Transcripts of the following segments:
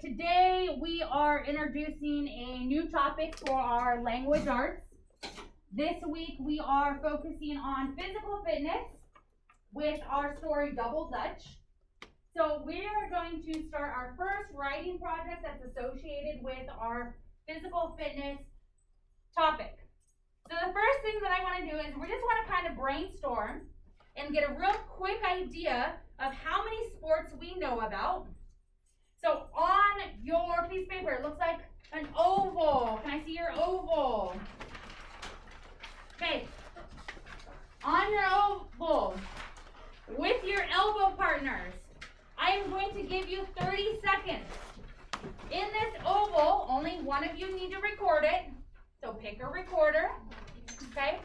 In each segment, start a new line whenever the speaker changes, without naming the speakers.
today we are introducing a new topic for our language arts. This week we are focusing on physical fitness with our story Double Dutch. So we are going to start our first writing project that's associated with our physical fitness topic. So the first thing that I want to do is we just want to kind of brainstorm and get a real quick idea of how many sports we know about. So on your piece of paper, it looks like an oval. Can I see your oval? Okay. On your oval, with your elbow partners, I am going to give you 30 seconds. In this oval, only one of you need to record it. So pick a recorder. Okay?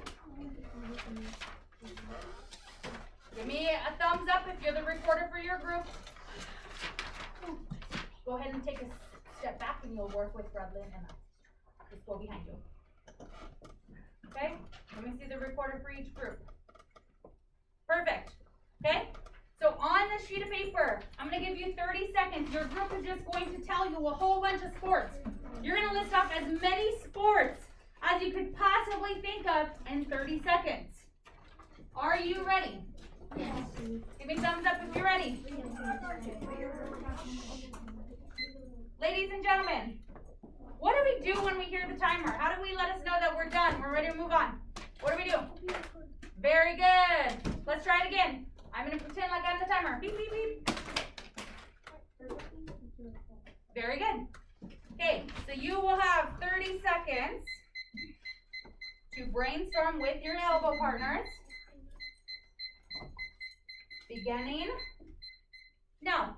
Give me a thumbs up if you're the recorder for your group. Go ahead and take a step back and you'll work with Bradley and I. Just go behind you. Okay? Let me see the recorder for each group. Perfect. Okay? So on this sheet of paper, I'm going to give you 30 seconds. Your group is just going to tell you a whole bunch of sports. You're going to list off as many sports as you could possibly think of in 30 seconds. Are you ready? Yes. Give me thumbs up if you're ready. Ladies and gentlemen, what do we do when we hear the timer? How do we let us know that we're done? We're ready to move on. What do we do? Very good. Let's try it again. I'm going to pretend like I'm the timer. Beep, beep, beep. Very good. Okay, so you will have 30 seconds to brainstorm with your elbow partners. Beginning now.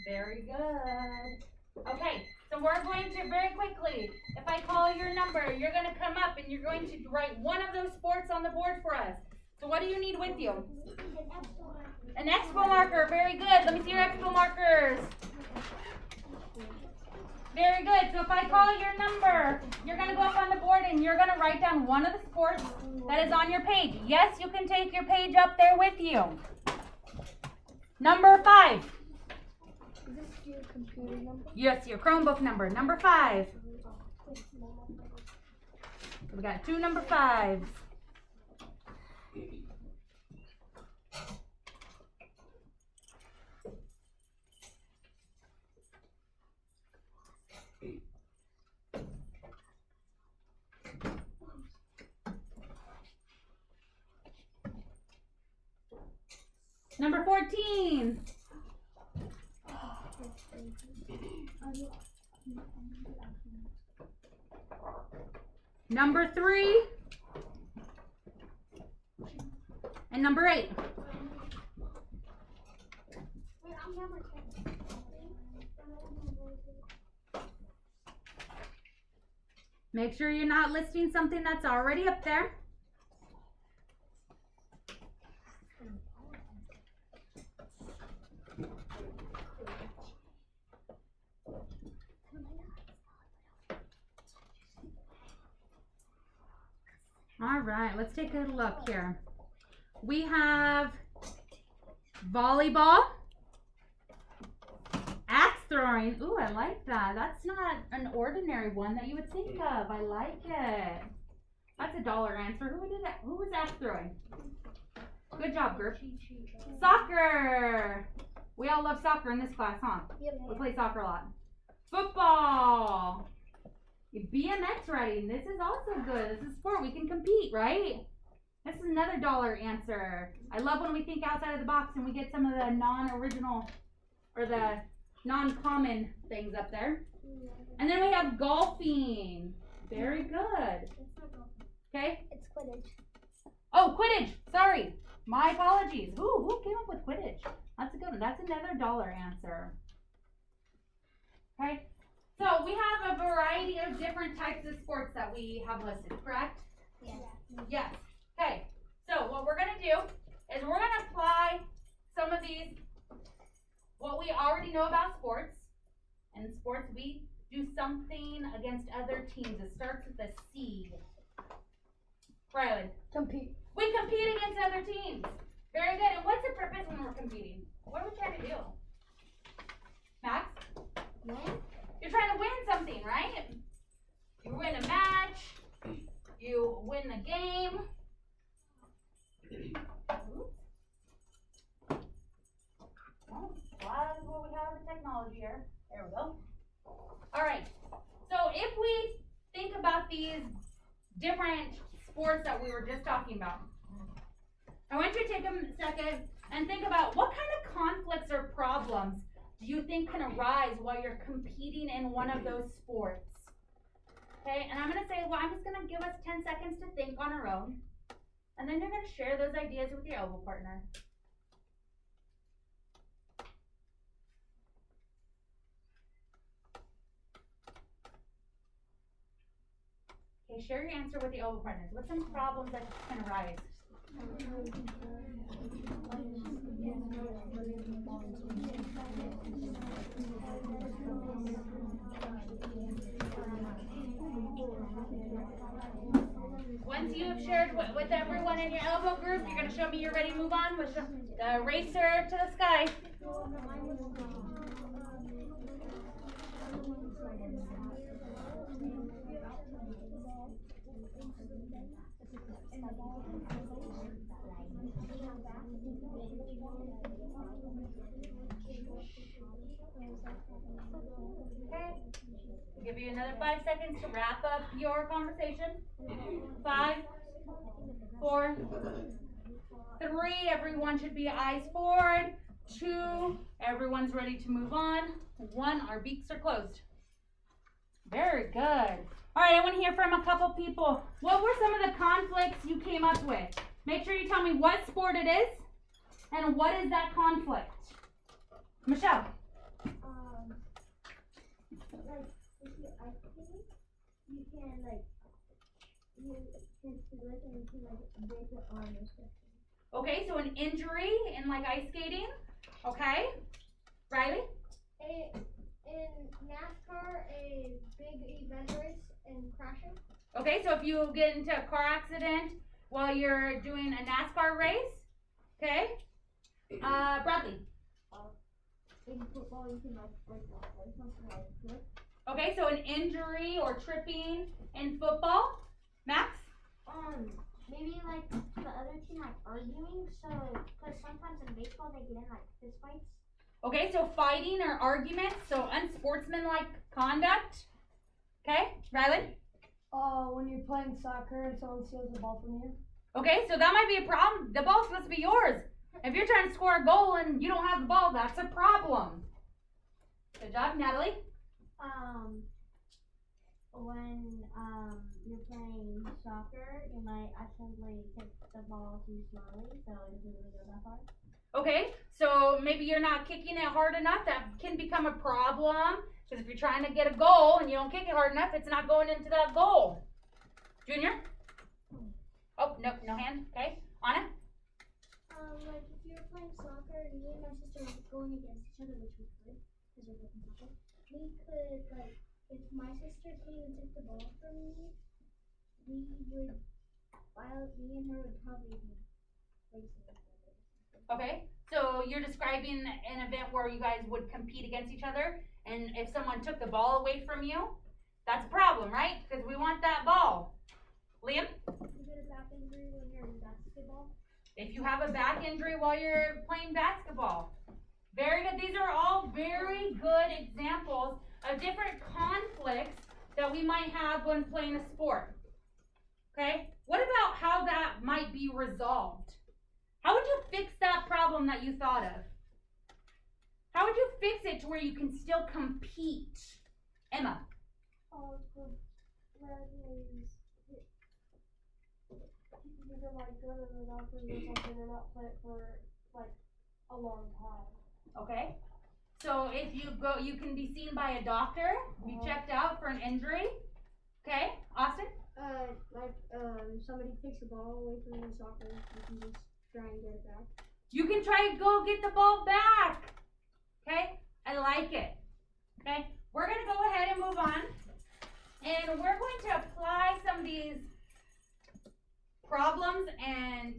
Very good. Okay, so we're going to very quickly, if I call your number, you're going to come up and you're going to write one of those sports on the board for us. So what do you need with you? An expo marker. Very good. Let me see your expo markers. Very good. So if I call your number, you're going to go up on the board and you're going to write down one of the sports that is on your page. Yes, you can take your page up there with you. Number 5.
Is this your computer number?
Yes, your Chromebook number. Number 5. We got 2 number 5s. Number 14. Number 3. And number 8. Make sure you're not listing something that's already up there. All right, let's take a look here. We have volleyball, axe throwing. Ooh, I like that. That's not an ordinary one that you would think of. I like it. That's a $1 answer. Who did that? Who was axe throwing? Good job, group. Soccer. We all love soccer in this class, huh?
Yep.
We play soccer a lot. Football. BMX riding. This is also good. This is sport. We can compete, right? This is another $1 answer. I love when we think outside of the box and we get some of the non-original or the non-common things up there. And then we have golfing. Very good.
It's not golf.
Okay.
It's Quidditch.
Oh, Quidditch. Sorry. My apologies. Ooh, who came up with Quidditch? That's a good one. That's another dollar answer. Okay. So we have a variety of different types of sports that we have listed, correct?
Yeah.
Yes. Okay. So what we're gonna do is we're gonna apply some of these, what we already know about sports. And in sports, we do something against other teams. It starts with a C. Rylan.
Compete.
We compete against other teams. Very good. And what's the purpose when we're competing? What are we trying to do? Max?
Win?
You're trying to win something, right? You win a match. You win the game. Oh, that's what we have the technology here. There we go. All right. So if we think about these different sports that we were just talking about, I want you to take a second and think about what kind of conflicts or problems do you think can arise while you're competing in one of those sports? Okay, and I'm going to say, well, I'm just going to give us 10 seconds to think on our own, and then you're going to share those ideas with your elbow partner. Okay, share your answer with the elbow partners. What's some problems that can arise? Once you have shared with everyone in your elbow group, you're going to show me you're ready to move on with the racer to the sky. Okay. I'll give you another 5 seconds to wrap up your conversation. 5, 4, 3, everyone should be eyes forward. 2, everyone's ready to move on. 1, our beaks are closed. Very good. All right, I want to hear from a couple people. What were some of the conflicts you came up with? Make sure you tell me what sport it is and what is that conflict. Michelle.
Like if you ice skate, you can like you can slip and you can like break your arm or something.
Okay, so an injury in like ice skating. Okay. Riley?
In NASCAR, a big event race and crashing.
Okay, so if you get into a car accident while you're doing a NASCAR race. Okay. Bradley.
In football, you can like break your arm or something like that.
Okay, so an injury or tripping in football. Max?
Maybe like the other team like arguing, so because sometimes in baseball they get in like fist fights.
Okay, so fighting or arguments, so unsportsmanlike conduct. Okay, Rylan?
When you're playing soccer and someone steals the ball from you.
Okay, so that might be a problem. The ball's supposed to be yours. If you're trying to score a goal and you don't have the ball, that's a problem. Good job, Natalie.
When you're playing soccer, you might accidentally kick the ball too slowly, so it doesn't really go that far.
Okay, so maybe you're not kicking it hard enough. That can become a problem. Because if you're trying to get a goal and you don't kick it hard enough, it's not going into that goal. Junior? Oh, no, no hand. Okay. Anna?
Like if you're playing soccer and me and my sister were going against each other, which we could, because we're both in soccer, we could, like, if my sister came and took the ball from me, me and her would probably be racing each other.
Okay. So you're describing an event where you guys would compete against each other, and if someone took the ball away from you, that's a problem, right? Because we want that ball. Liam?
You get a back injury when you're in basketball.
If you have a back injury while you're playing basketball. Very good. These are all very good examples of different conflicts that we might have when playing a sport. Okay? What about how that might be resolved? How would you fix that problem that you thought of? How would you fix it to where you can still compete? Emma?
The red is
you can like go to the doctor or something and not play it for like a long time.
Okay. So if you go, you can be seen by a doctor, be checked out for an injury. Okay, Austin?
Like, somebody takes the ball away from the soccer, you can just try and get it back.
You can try to go get the ball back. Okay, I like it. Okay, we're gonna go ahead and move on. And we're going to apply some of these problems and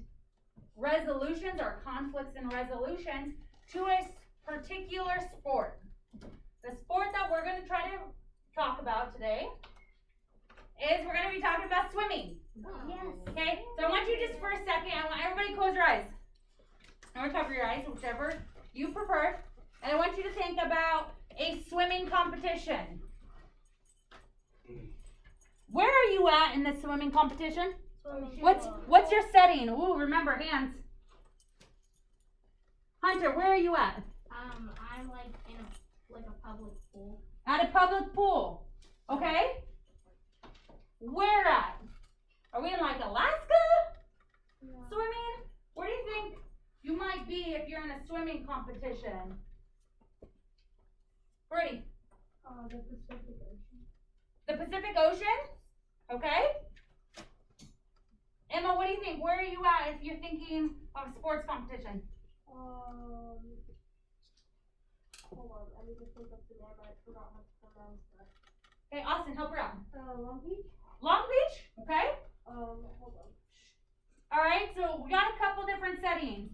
resolutions or conflicts and resolutions to a particular sport. The sport that we're going to try to talk about today is we're going to be talking about swimming.
Yes.
Okay, so I want you just for a second, I want everybody to close your eyes. Or cover your eyes, whichever you prefer. And I want you to think about a swimming competition. Where are you at in the swimming competition? What's your setting? Ooh, remember, hands. Hunter, where are you at?
I'm like in a public pool.
At a public pool. Okay? Where at? Are we in like Alaska?
No.
Swimming? Where do you think you might be if you're in a swimming competition? Brady?
The Pacific Ocean.
The Pacific Ocean? Okay? Emma, what do you think? Where are you at if you're thinking of a sports competition?
Hold on, I need to think of the name. I forgot how to pronounce that.
Okay, Austin, help her out.
Long Beach?
Long Beach? Okay?
Hold on.
Alright, so we got a couple different settings.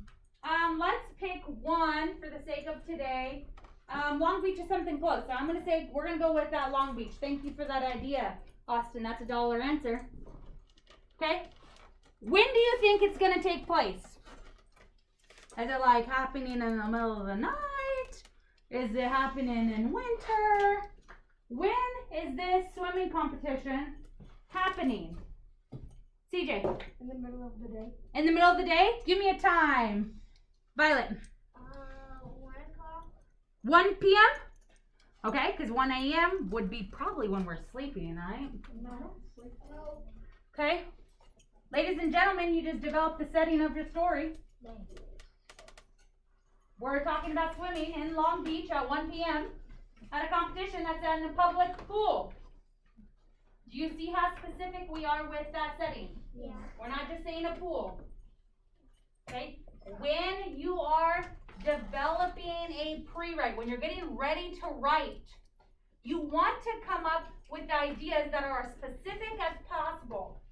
Let's pick one for the sake of today. Long Beach is something close, so I'm gonna say we're gonna go with Long Beach. Thank you for that idea, Austin. That's a $1 answer. Okay? When do you think it's gonna take place? Is it like happening in the middle of the night? Is it happening in winter? When is this swimming competition happening? CJ?
In the middle of the day.
In the middle of the day? Give me a time. Violet?
1 o'clock.
1 p.m.? Okay, because 1 a.m. would be probably when we're sleeping, right?
No.
Okay. Ladies and gentlemen, you just developed the setting of your story. We're talking about swimming in Long Beach at 1 p.m. at a competition that's in a public pool. Do you see how specific we are with that setting?
Yeah.
We're not just saying a pool. Okay? When you are developing a pre-write, when you're getting ready to write, you want to come up with ideas that are as specific as possible.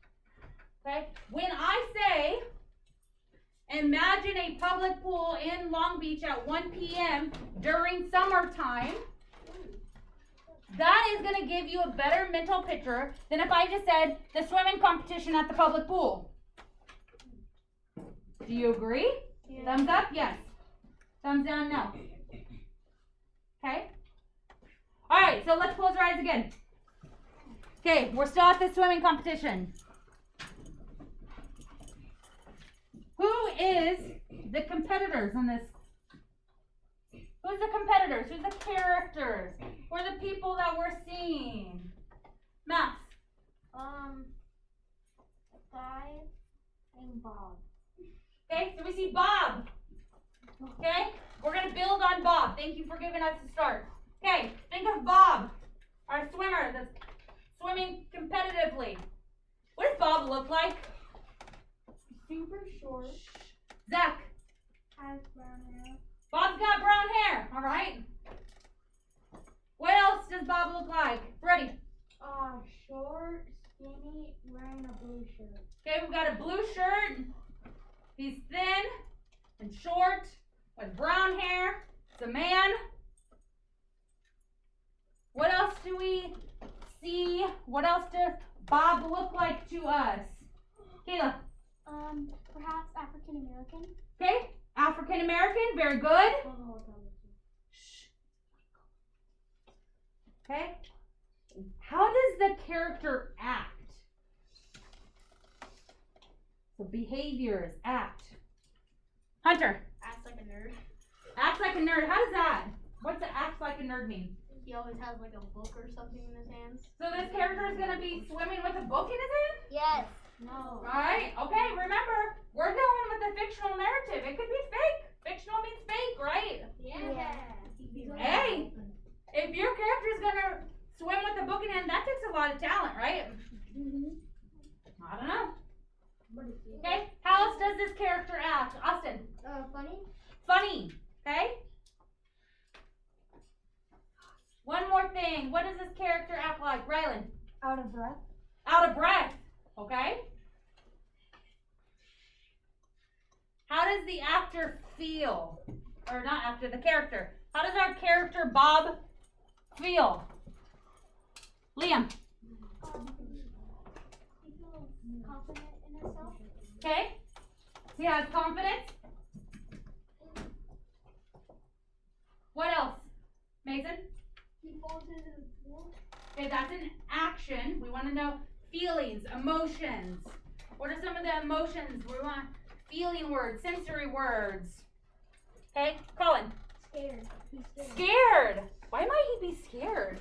Okay? When I say, imagine a public pool in Long Beach at 1 p.m. during summertime, that is going to give you a better mental picture than if I just said the swimming competition at the public pool. Do you agree?
Yeah.
Thumbs up? Yes. Thumbs down? No. Okay? Alright, so let's close our eyes again. Okay, we're still at the swimming competition. Who is the competitors in this? Who's the competitors? Who's the characters? Who are the people that we're seeing? Max.
Guy and Bob.
Okay, so we see Bob. Okay, we're going to build on Bob. Thank you for giving us a start. Okay, think of Bob, our swimmer that's swimming competitively. What does Bob look like?
Super short.
Zach.
Has brown hair.
Bob's got brown hair. All right. What else does Bob look like? Ready?
Short, skinny, wearing a blue shirt.
Okay, we've got a blue shirt. He's thin and short with brown hair. It's a man. What else do we see? What else does Bob look like to us? Kayla.
Perhaps African American.
Okay, African American. Very good. Okay. How does the character act? So behaviors, act. Hunter.
Acts like a nerd.
Act like a nerd. How does that? What's the act like a nerd mean?
He always has like a book or something in his hands.
So this character is going to be swimming with a book in his hand?
Yes. No.
Alright, okay, remember, we're going with the fictional narrative. It could be fake. Fictional means fake, right?
Yeah.
Hey, if your character's gonna swim with the book in hand, that takes a lot of talent, right?
Mhm.
I don't know. Okay, how else does this character act? Austin?
Funny?
Funny, okay? One more thing. What does this character act like? Rylan?
Out of breath.
Out of breath, okay? How does the actor feel? Or not actor, the character. How does our character Bob feel? Liam?
He feels confident in himself.
Okay? He has confidence. What else? Mason?
He falls into the pool.
Okay, that's an action. We want to know feelings, emotions. What are some of the emotions? We want feeling words, sensory words. Okay, Colin.
Scared. He's scared.
Scared. Why might he be scared?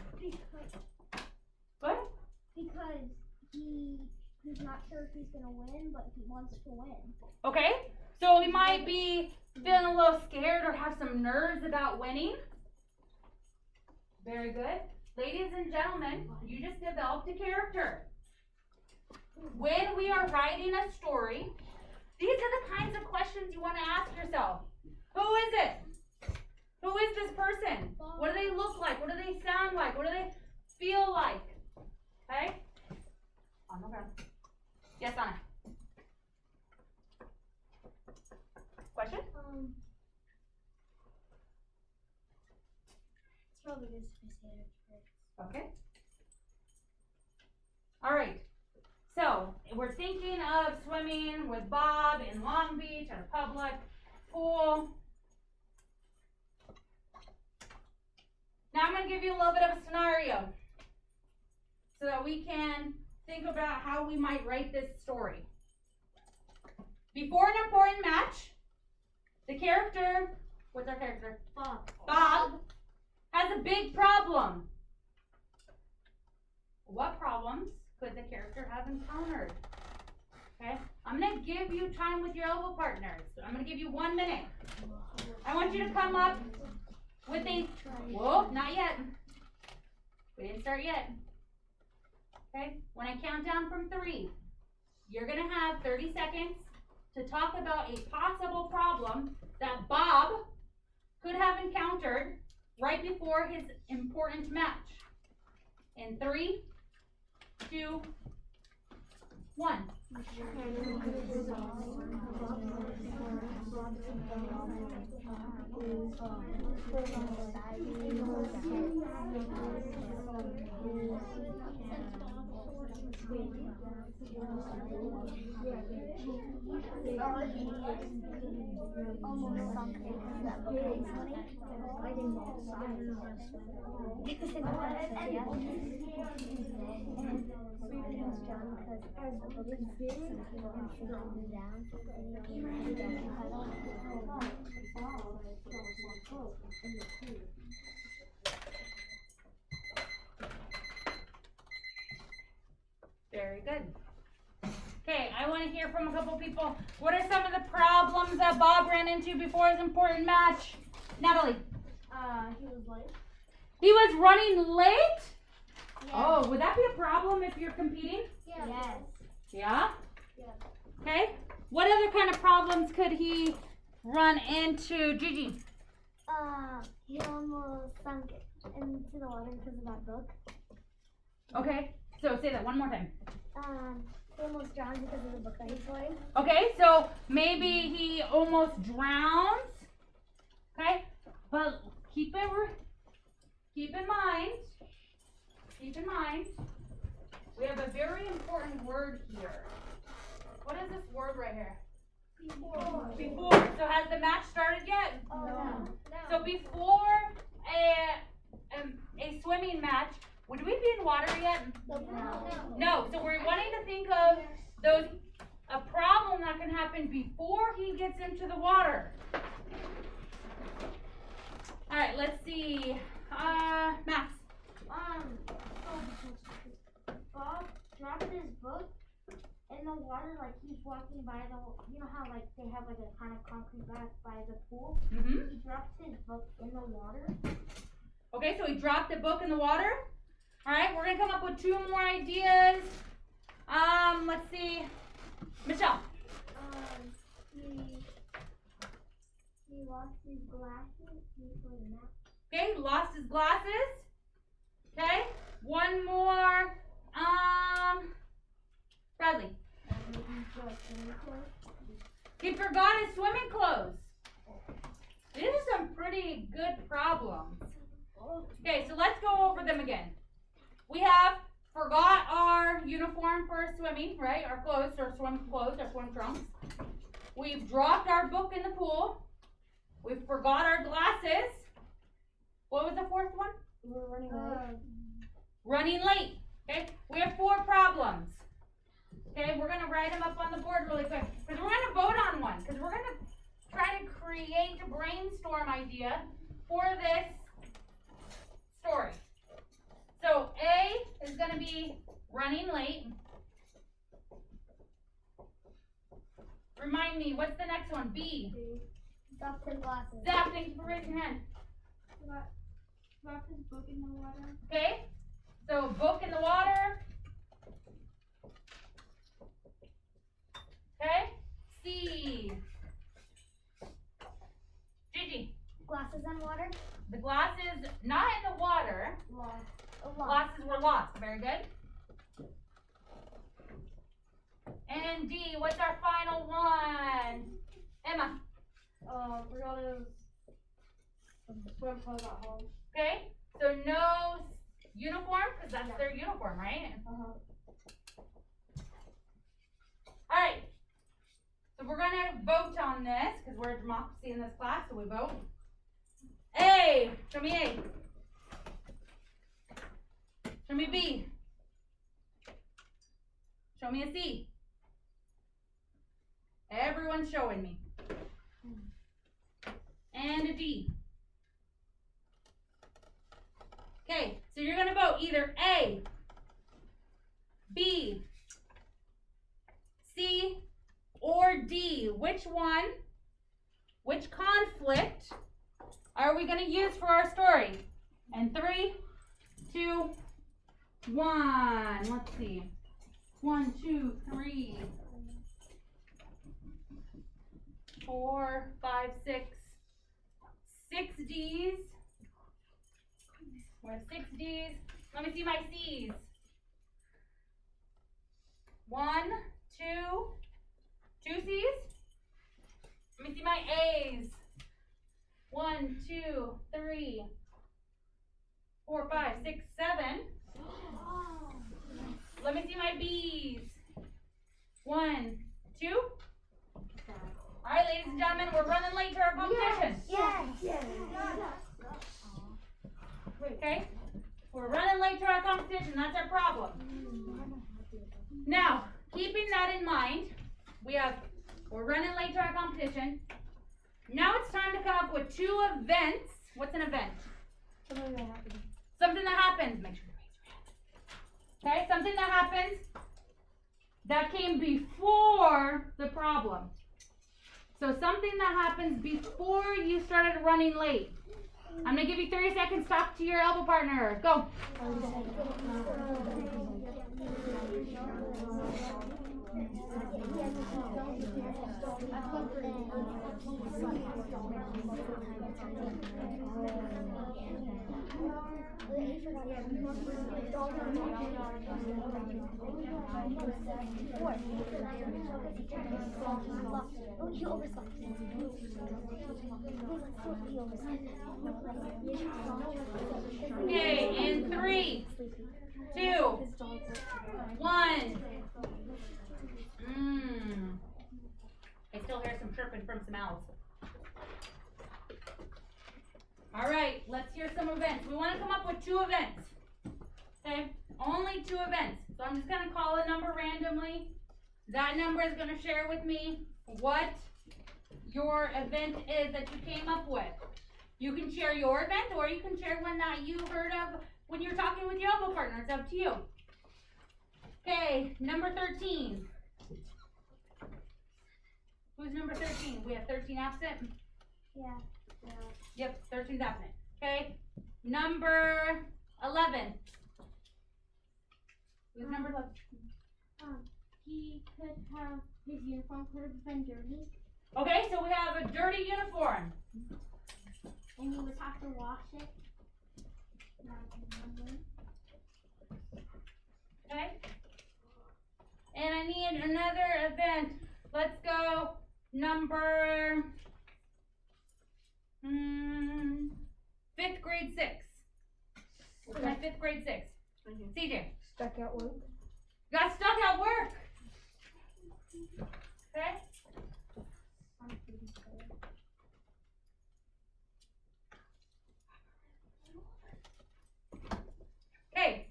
What?
Because he's not sure if he's gonna win, but he wants to win.
Okay, so he might be feeling a little scared or have some nerves about winning. Very good. Ladies and gentlemen, you just developed a character. When we are writing a story, these are the kinds of questions you want to ask yourself. Who is it? Who is this person? What do they look like? What do they sound like? What do they feel like? Okay? On the ground. Yes, Anna. Question?
It's probably good to be scared first.
Okay. All right. So we're thinking of swimming with Bob in Long Beach at a public pool. Now I'm going to give you a little bit of a scenario so that we can think about how we might write this story. Before an important match, the character, what's our character? Bob has a big problem. What problems could the character have encountered? Okay, I'm going to give you time with your elbow partners. I'm going to give you 1 minute. I want you to come up with a, whoa, not yet. We didn't start yet. Okay, when I count down from 3, you're going to have 30 seconds to talk about a possible problem that Bob could have encountered right before his important match. In 3, 2, 1.
Almost sunk into that book recently. I didn't know the size.
Very good. Okay, I want to hear from a couple people. What are some of the problems that Bob ran into before his important match? Natalie.
He was late.
He was running late?
Yeah.
Oh, would that be a problem if you're competing?
Yes.
Yeah?
Yeah.
Okay. What other kind of problems could he run into? Gigi.
He almost sunk into the water because of that book.
Okay, so say that one more time.
He almost drowned because of the book that he's holding.
Okay, so maybe he almost drowns. Okay, but keep in mind, we have a very important word here. What is this word right here? Before. So has the match started yet?
Oh, no.
So before a swimming match, would we be in water yet? No. So we're wanting to think of a problem that can happen before he gets into the water. All right, let's see. Max.
So Bob dropped his book, and
in the water, like he's walking by the, you know how like they have like a kind of concrete back by the pool?
Mm-hmm.
He drops his book in the water.
Okay, so he dropped the book in the water. All right, we're gonna come up with 2 more ideas. Let's see, Michelle.
He lost his glasses before the map.
Okay, lost his glasses. Okay, 1 more. Bradley. He forgot his swimming clothes. These are some pretty good problems. Okay, so let's go over them again. We have forgot our uniform for swimming, right? Our clothes, our swim trunks. We've dropped our book in the pool. We forgot our glasses. What was the 4th one?
We're running late.
Running late. Okay, we have 4 problems. Okay, we're gonna write them up on the board really quick because we're gonna vote on one because we're gonna try to create a brainstorm idea for this story. So A is gonna be running late. Remind me, what's the next one? B.
Dropped his glasses.
Zach, thank you for raising your hand.
Dropped his book in the water.
Okay, so book in the water. Okay, C. Gigi,
Glasses in water.
the glasses not in the water.
Lost.
Glasses were lost. Very good. And D, what's our final one? Emma.
Forgot his swim clothes at home.
Okay, so no uniform because that's their uniform, right? All right. So we're gonna vote on this because we're a democracy in this class, so we vote. A, show me A. Show me B. Show me a C. Everyone's showing me. And a D. Okay, so you're gonna vote either A, B, C, or D. Which one, which conflict are we gonna use for our story? And 3, 2, 1. Let's see. 1, 2, 3, 4, 5, 6. 6 D's. We have 6 D's. Let me see my C's. 1, 2, 2 C's. Let me see my A's. 1, 2, 3, 4, 5, 6, 7. Let me see my B's. 1, 2. All right, ladies and gentlemen, we're running late to our competition.
Yes.
Okay? We're running late to our competition. That's our problem. Now, keeping that in mind, we're running late to our competition. Now it's time to come up with 2 events. What's an event?
Something that happened.
Something that happens. Make sure to raise your hand. Okay? Something that happens that came before the problem. So something that happens before you started running late. I'm gonna give you 30 seconds. Talk to your elbow partner. Go. Okay, in 3, 2, 1. I still hear some chirping from some owls. All right, let's hear some events. We want to come up with 2 events. Okay, only 2 events. So I'm just going to call a number randomly. That number is going to share with me what your event is that you came up with. You can share your event or you can share one that you heard of when you're talking with your elbow partner. It's up to you. Okay, number 13. Who's number 13? We have 13 absent?
Yeah.
Yep, 13's absent. Okay. Number 11. Who's number 11?
He could have, his uniform could have been dirty,
Okay, so we have a dirty uniform.
and he would have to wash it.
Okay. And I need another event. Let's go number 5th grade 6. What's my 5th grade 6? CJ.
Stuck at work.
Got stuck at work. Okay. Okay.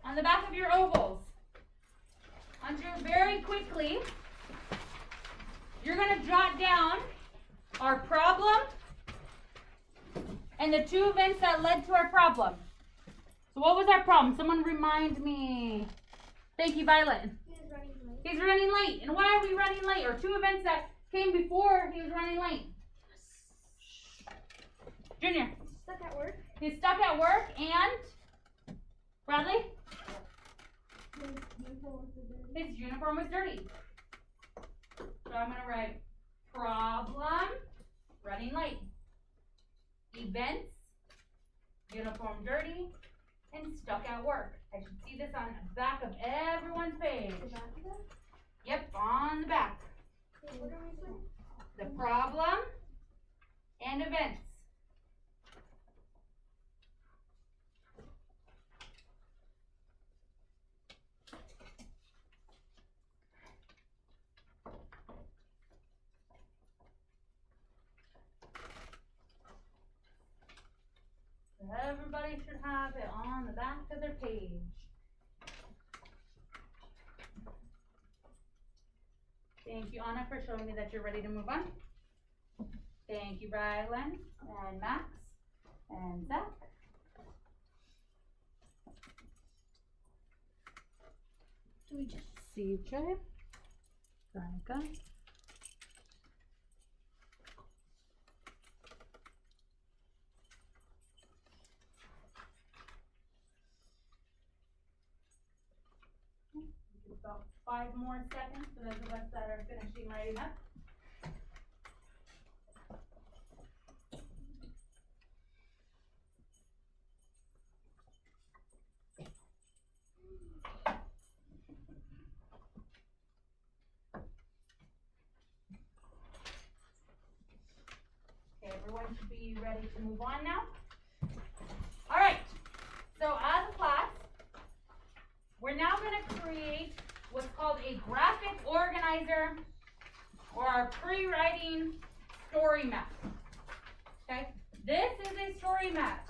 On the back of your ovals, very quickly, you're going to jot down our problem and the 2 events that led to our problem. So what was our problem? Someone remind me. Thank you, Violet.
He was running late.
He's running late. And why are we running late? Or 2 events that came before he was running late. Junior.
Stuck at work.
He's stuck at work and Bradley? His uniform was dirty. So I'm gonna write problem, running late. Events, uniform dirty, and stuck at work. I should see this on the back of everyone's page. Yep, on the back.
What are we doing?
The problem and events. Everybody should have it on the back of their page. Thank you, Anna, for showing me that you're ready to move on. Thank you, Rylan and Max and Zach.
Do we just
CJ, Veronica. About 5 more seconds for those of us that are finishing writing up. Okay, everyone should be ready to move on now. All right, so as a class, we're now going to create what's called a graphic organizer or our pre-writing story map. Okay, this is a story map.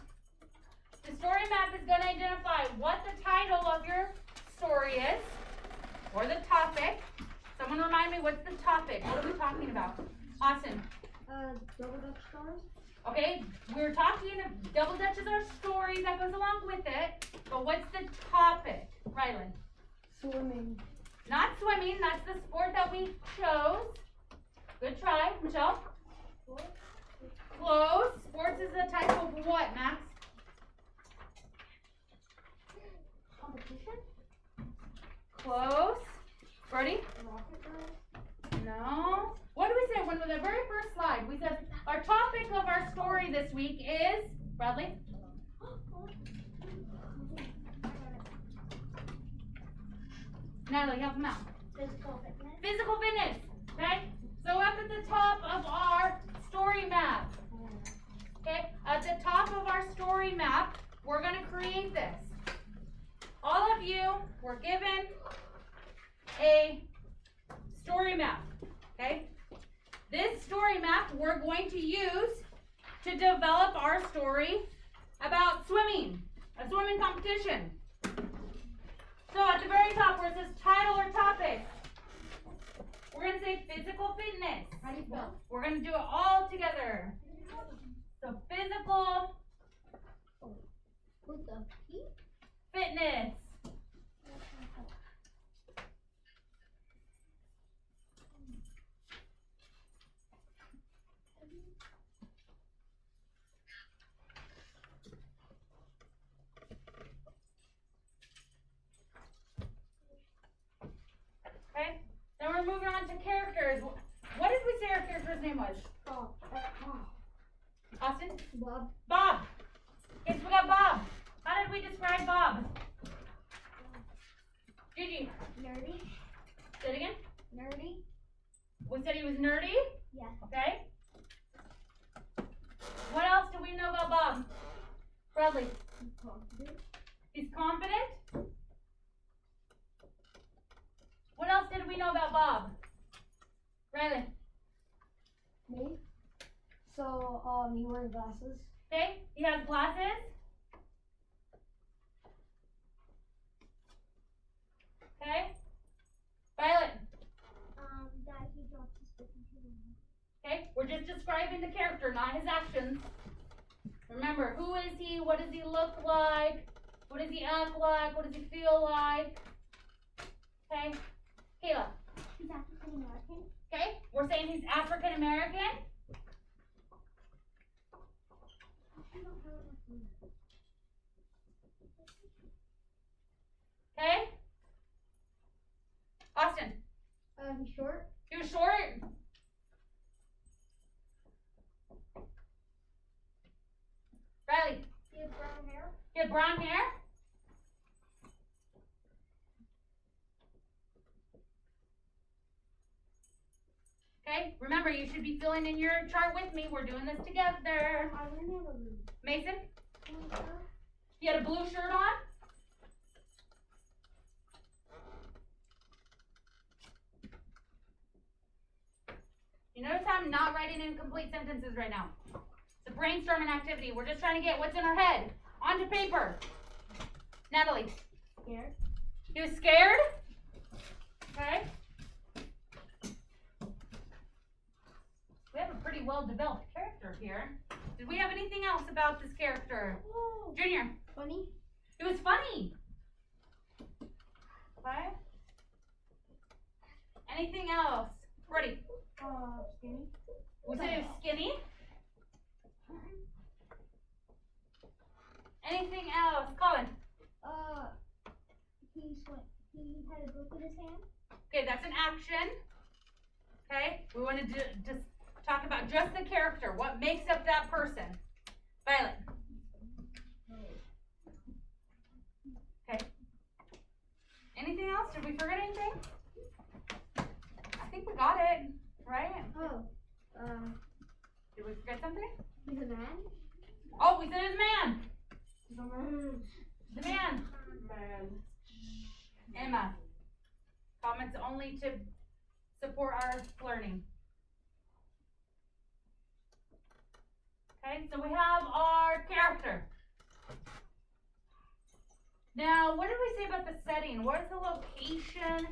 The story map is going to identify what the title of your story is or the topic. Someone remind me, what's the topic? What are we talking about? Austin.
Double Dutch stars?
Okay, we're talking, Double Dutch is our story that goes along with it, but what's the topic, Rylan?
Swimming.
Not swimming, that's the sport that we chose. Good try, Michelle. Close. Sports is a type of what, Max?
Competition?
Close. Brody?
Rocket girls?
No. What did we say when the very first slide? We said our topic of our story this week is, Bradley? Natalie, help them out.
physical fitness?
Physical fitness, okay? So up at the top of our story map, okay? At the top of our story map, we're gonna create this. All of you were given a story map, okay? This story map we're going to use to develop our story about swimming, a swimming competition. So at the very top where it says title or topic, we're going to say physical fitness.
How do you spell?
We're going to do it all together. So physical
With the P?
fitness. Austin?
Bob.
Bob. Okay, so we got Bob. How did we describe Bob? Gigi,
Nerdy.
say it again.
Nerdy.
We said he was nerdy.
Yeah.
Okay. What else do we know about Bob? Bradley.
Confident.
He's confident. What else did we know about Bob? Riley.
Me? So, he wears glasses.
Okay. He has glasses. Okay. Violet.
That he drops his book into the water.
Okay. We're just describing the character, not his actions. Remember, who is he? What does he look like? What does he act like? What does he feel like? Okay. Kayla.
He's African American.
Okay. We're saying he's African American.
I don't have enough room.
Okay. Austin.
He's short.
He was short. Riley.
He has brown hair.
He had brown hair. Okay, remember you should be filling in your chart with me. We're doing this together.
I don't have a room.
Mason, he had a blue shirt on. You notice how I'm not writing in complete sentences right now. It's a brainstorming activity. We're just trying to get what's in our head onto paper. Natalie.
Scared.
He was scared. Okay. We have a pretty well developed character here. Did we have anything else about this character? Junior.
Funny.
It was funny. Okay. Anything else? Freddie.
Skinny.
Was it skinny? Anything else? Colin.
He had a book in his hand.
Okay, that's an action. Okay, we want to just talk about just the character. What makes up that person? Violet. Okay. Anything else? Did we forget anything? I think we got it, right? Did we forget something?
He's a man.
Oh, we said it was man. The man. Emma. Comments only to support our learning. Okay, so we have our character. Now, what did we say about the setting? What is the location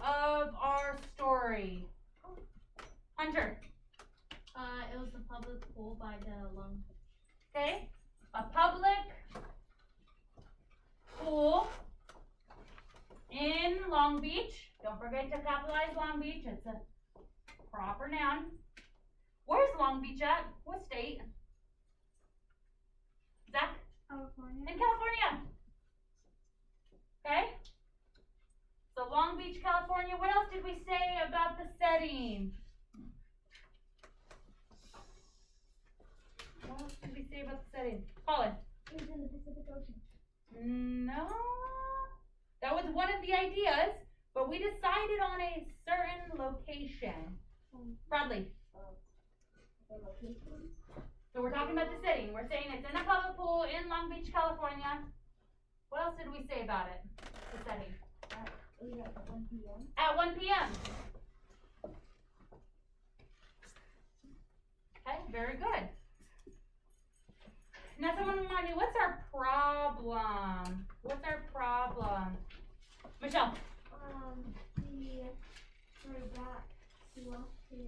of our story? Hunter.
It was the public pool by the lung.
Okay, a public pool in Long Beach. Don't forget to capitalize Long Beach. It's a proper noun. Where's Long Beach at? What state? Zach?
California.
In California. Okay. So Long Beach, California. What else did we say about the setting? What else did we say about the setting? Colin.
He was in the Pacific Ocean.
No. That was one of the ideas, but we decided on a certain location. Bradley.
The location.
So we're talking about the setting. We're saying it's in a public pool in Long Beach, California. What else did we say about it? The setting.
We got at 1 p.m.
At 1 p.m. Okay, very good. Now someone remind me, what's our problem? What's our problem? Michelle.
He started back. He lost his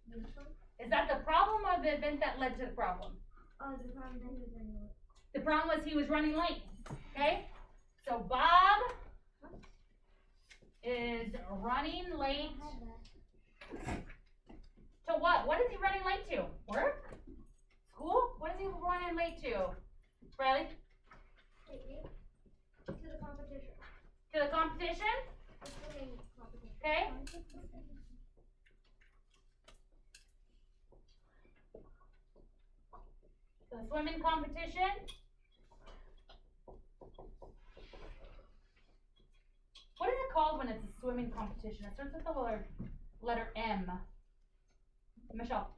uniform.
Is that the problem or the event that led to the problem?
The problem that he was running late.
The problem was he was running late. Okay? So Bob is running late to what? What is he running late to? Work? School? What is he running late to? Riley?
To the competition.
To the competition?
The swimming competition.
Okay. So the swimming competition. What is it called when it's a swimming competition? It starts with the letter M. Michelle.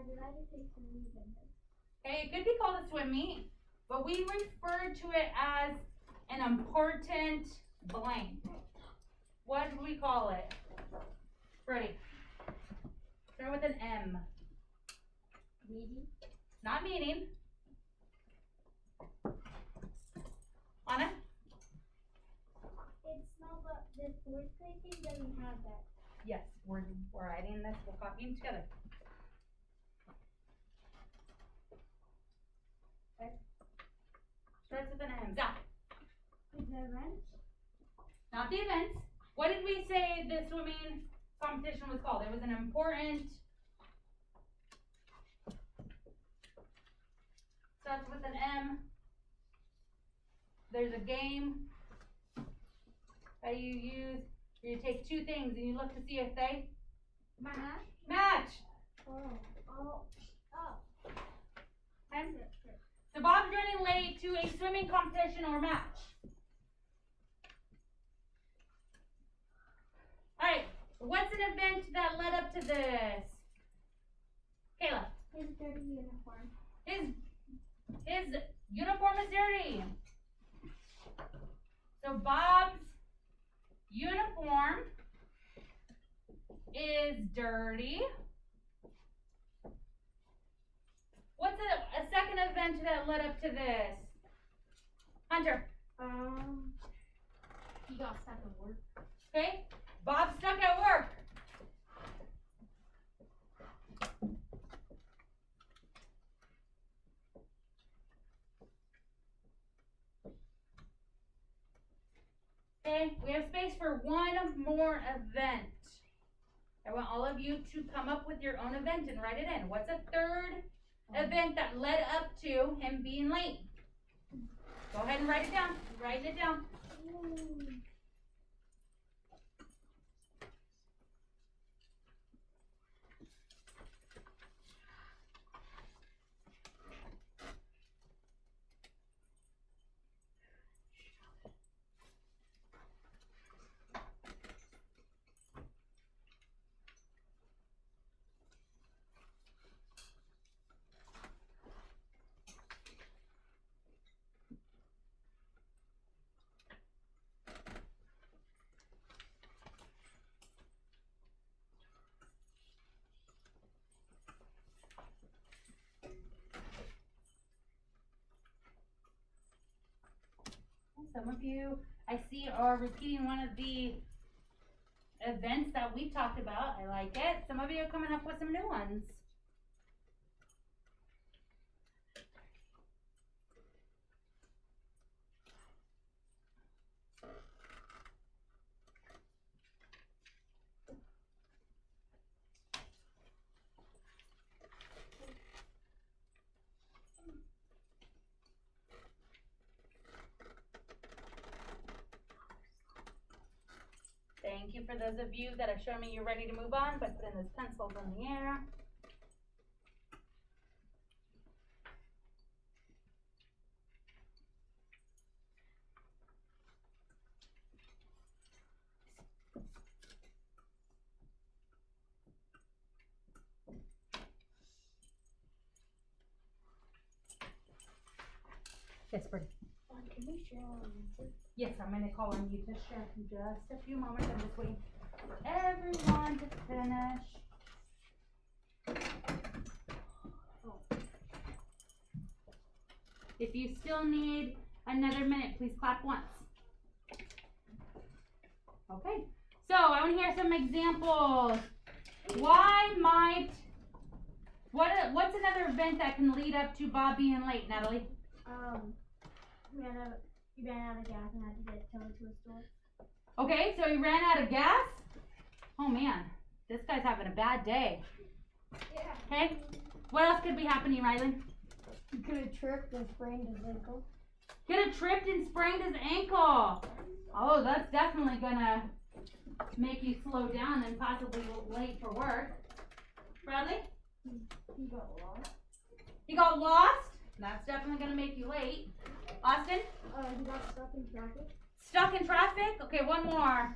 Did I just say swimming event?
Okay, it could be called a swim meet, but we refer to it as an important blank. What do we call it? Ready? Start with an M.
Meeting?
Not meeting. Anna?
It's not, but the fourth grade thing doesn't have that.
Yes, we're writing this, we're copying together. Okay. Starts with an M. Zach.
Is there events?
Not the events. What did we say the swimming competition was called? It was an important. Starts with an M. There's a game that you use. You take two things and you look to see if they match.
Oh.
And so Bob's running late to a swimming competition or match. Alright, what's an event that led up to this? Kayla.
His dirty uniform.
His uniform is dirty. So Bob's uniform is dirty. What's a second event that led up to this? Hunter.
He got stuck at work.
Okay. Bob's stuck at work. Okay, we have space for one more event. I want all of you to come up with your own event and write it in. What's a third event that led up to him being late? Go ahead and write it down. Write it down. Some of you, I see, are repeating one of the events that we talked about. I like it. Some of you are coming up with some new ones. Thank you for those of you that are showing me you're ready to move on by putting those pencils in the air. Yes, Brittany.
Can we share our answers?
Yes, I'm going to call on you to share in just a few moments. I'm just waiting for everyone to finish. If you still need another minute, please clap once. Okay, so I want to hear some examples. What's another event that can lead up to Bob being late, Natalie?
He ran out of gas and had to get towed to a store.
Okay, so he ran out of gas? Oh man, this guy's having a bad day.
Yeah.
Okay, what else could be happening, Riley?
He could have tripped and sprained his ankle.
Could have tripped and sprained his ankle. Oh, that's definitely gonna make you slow down and possibly late for work. Bradley?
He got lost.
You got lost? That's definitely gonna make you late. Austin?
He got stuck in traffic.
Stuck in traffic? Okay, one more.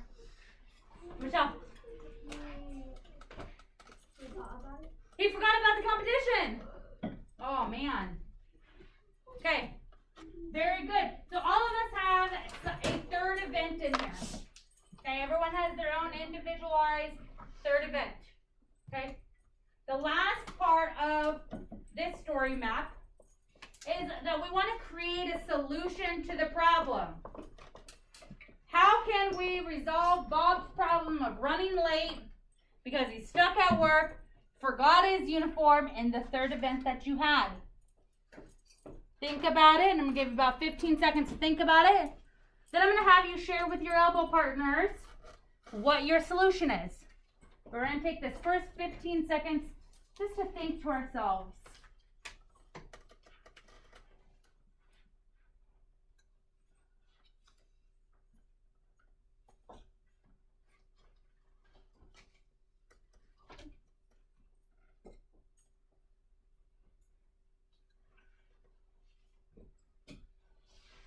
Michelle? He forgot about the competition. Oh man. Okay. Very good. So all of us have a third event in here. Okay, everyone has their own individualized third event. Okay. The last part of this story map is that we want to create a solution to the problem. How can we resolve Bob's problem of running late because he's stuck at work, forgot his uniform, in the third event that you had? Think about it, and I'm going to give you about 15 seconds to think about it. Then I'm going to have you share with your elbow partners what your solution is. We're going to take this first 15 seconds just to think to ourselves.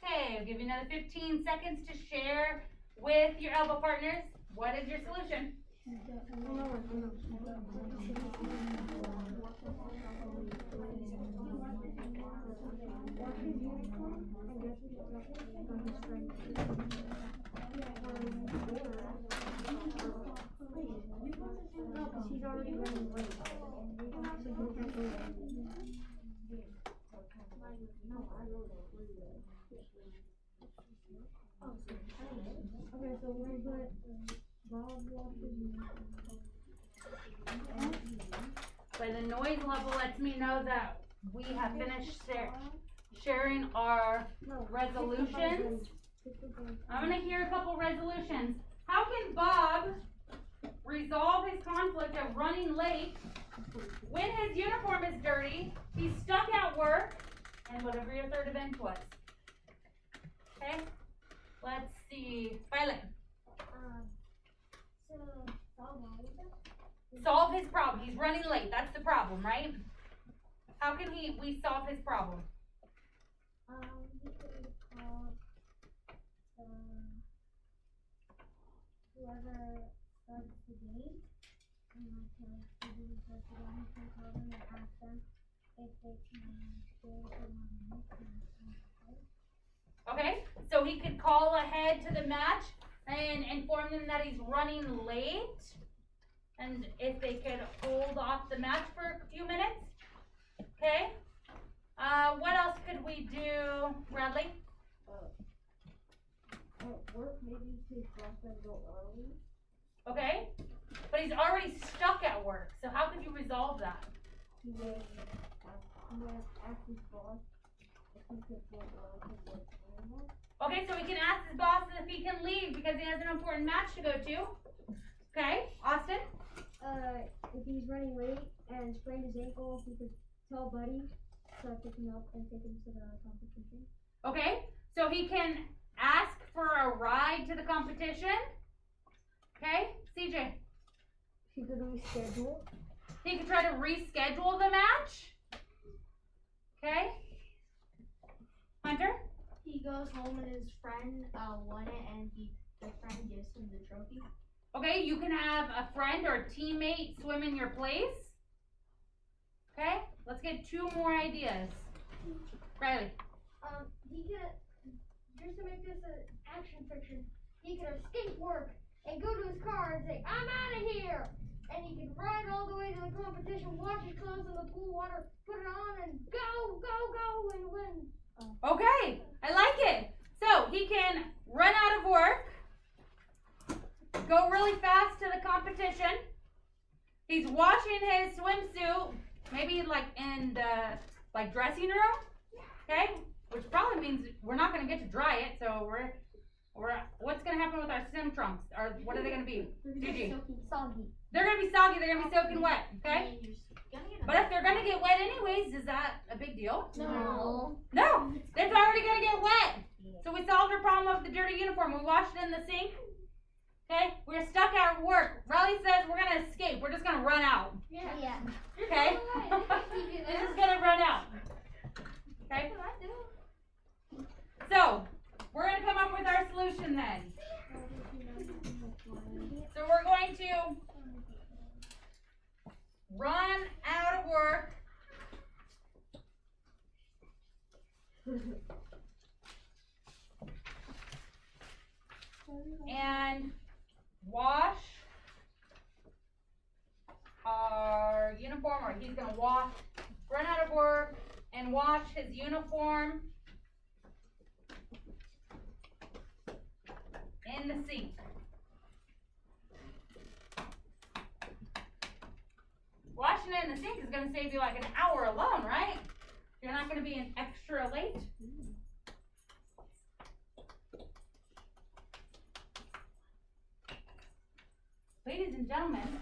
Okay, I'll give you another 15 seconds to share with your elbow partners. What is your solution?
He's already running late. Okay, so we're gonna put Bob
By the noise level lets me know that we have finished sharing our resolutions. I'm going to hear a couple resolutions. How can Bob resolve his conflict of running late when his uniform is dirty, he's stuck at work, and whatever your third event was? Okay, let's see. Violet. Solve his problem. He's running late. That's the problem, right? How can we solve his problem?
He could call whoever starts the game, and he can call them and ask them if they can stay for 1 minute.
Okay, so he could call ahead to the match and inform them that he's running late, and if they could hold off the match for a few minutes. Okay. What else could we do, Bradley?
at work, maybe his boss doesn't go early.
Okay, but he's already stuck at work, so how could you resolve that?
He may ask his boss if he could go early to work.
Okay, so he can ask his boss if he can leave because he has an important match to go to. Okay, Austin?
If he's running late and sprained his ankle, he could tell Buddy to pick him up and take him to the competition.
Okay, so he can ask for a ride to the competition. Okay, CJ?
He could reschedule.
He could try to reschedule the match. Okay. Hunter?
He goes home and his friend won it, and the friend gives him the trophy.
Okay, you can have a friend or a teammate swim in your place. Okay, let's get 2 more ideas. Riley?
He could, just to make this an action fiction, he could escape work and go to his car and say, "I'm out of here!" And he could ride all the way to the competition, wash his clothes in the pool water, put it on, and go, and win.
Okay, I like it. So he can run out of work, go really fast to the competition. He's washing his swimsuit, maybe like in the dressing room. Okay, which probably means we're not gonna get to dry it. So we're what's gonna happen with our swim trunks? Or what are they gonna be? Gigi?
Soggy.
They're gonna be soggy. They're gonna be soaking wet. Okay. But if they're gonna get wet anyways, is that a big deal?
No.
No, it's already gonna get wet. So we solved our problem of the dirty uniform. We washed it in the sink. Okay, we're stuck at work. Riley says we're gonna escape. We're just gonna run out.
Yeah.
run out of work and wash our uniform, or he's gonna run out of work and wash his uniform in the sink. Washing it in the sink is gonna save you like an hour alone, right? You're not gonna be an extra late. Ladies and gentlemen,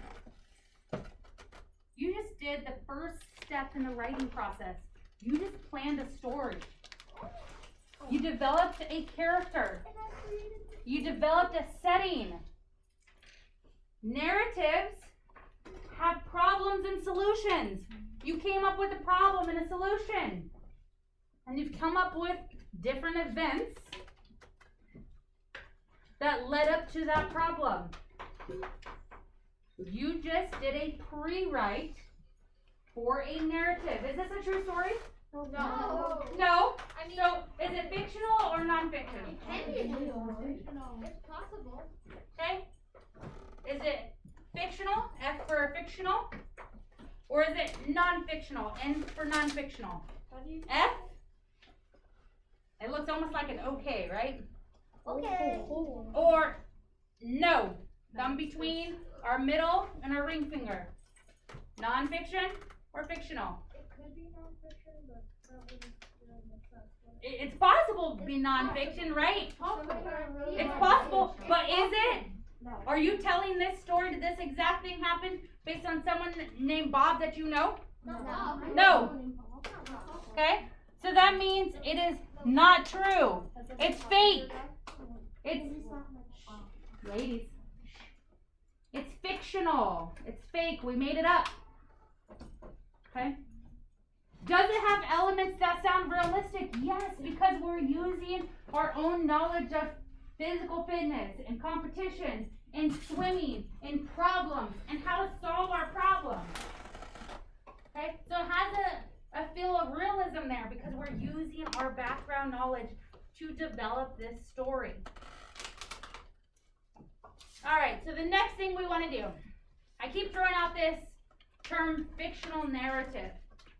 you just did the first step in the writing process. You just planned a story. You developed a character. You developed a setting. Narratives have problems and solutions. You came up with a problem and a solution. And you've come up with different events that led up to that problem. You just did a pre-write for a narrative. Is this a true story?
No.
No?
I mean,
So, is it fictional or non-fiction?
it can be fictional. It's possible.
Okay? Is it fictional, F for fictional? Or is it non-fictional, N for non-fictional? F? It looks almost like an okay, right?
Okay.
Or no. Thumb between our middle and our ring finger. Non-fiction or fictional?
It could be non-fiction, but that wouldn't make sense.
It's possible to be non-fiction, right? It's possible, but is it? Are you telling this story? Did this exact thing happen based on someone named Bob that you know? No. Okay? So that means it is not true. It's fake. It's, ladies, it's fictional. It's fake. We made it up. Okay? Does it have elements that sound realistic? Yes, because we're using our own knowledge of physical fitness and competition and swimming and problems and how to solve our problems. Okay? So it has a feel of realism there because we're using our background knowledge to develop this story. Alright, so the next thing we want to do, I keep throwing out this term fictional narrative.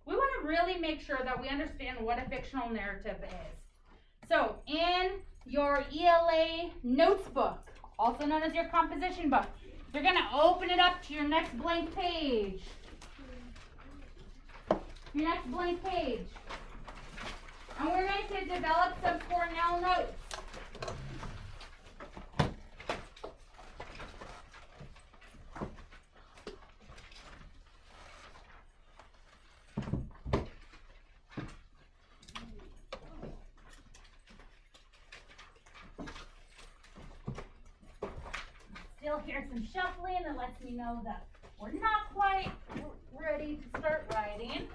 We want to really make sure that we understand what a fictional narrative is. So in your ELA notes book, also known as your composition book, you're going to open it up to your next blank page. Your next blank page. And we're going to develop some Cornell notes. Still hear some shuffling that lets me know that we're not quite ready to start writing.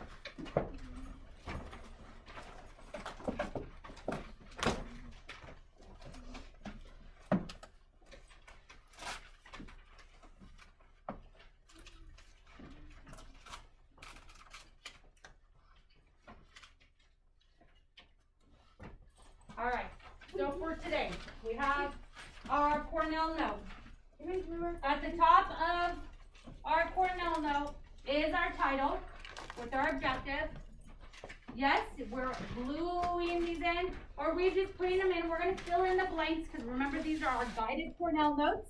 All right, so for today, we have our Cornell note. At the top of our Cornell note is our title with our objective. Yes, we're gluing these in, or we're just putting them in. We're going to fill in the blanks because remember these are our guided Cornell notes.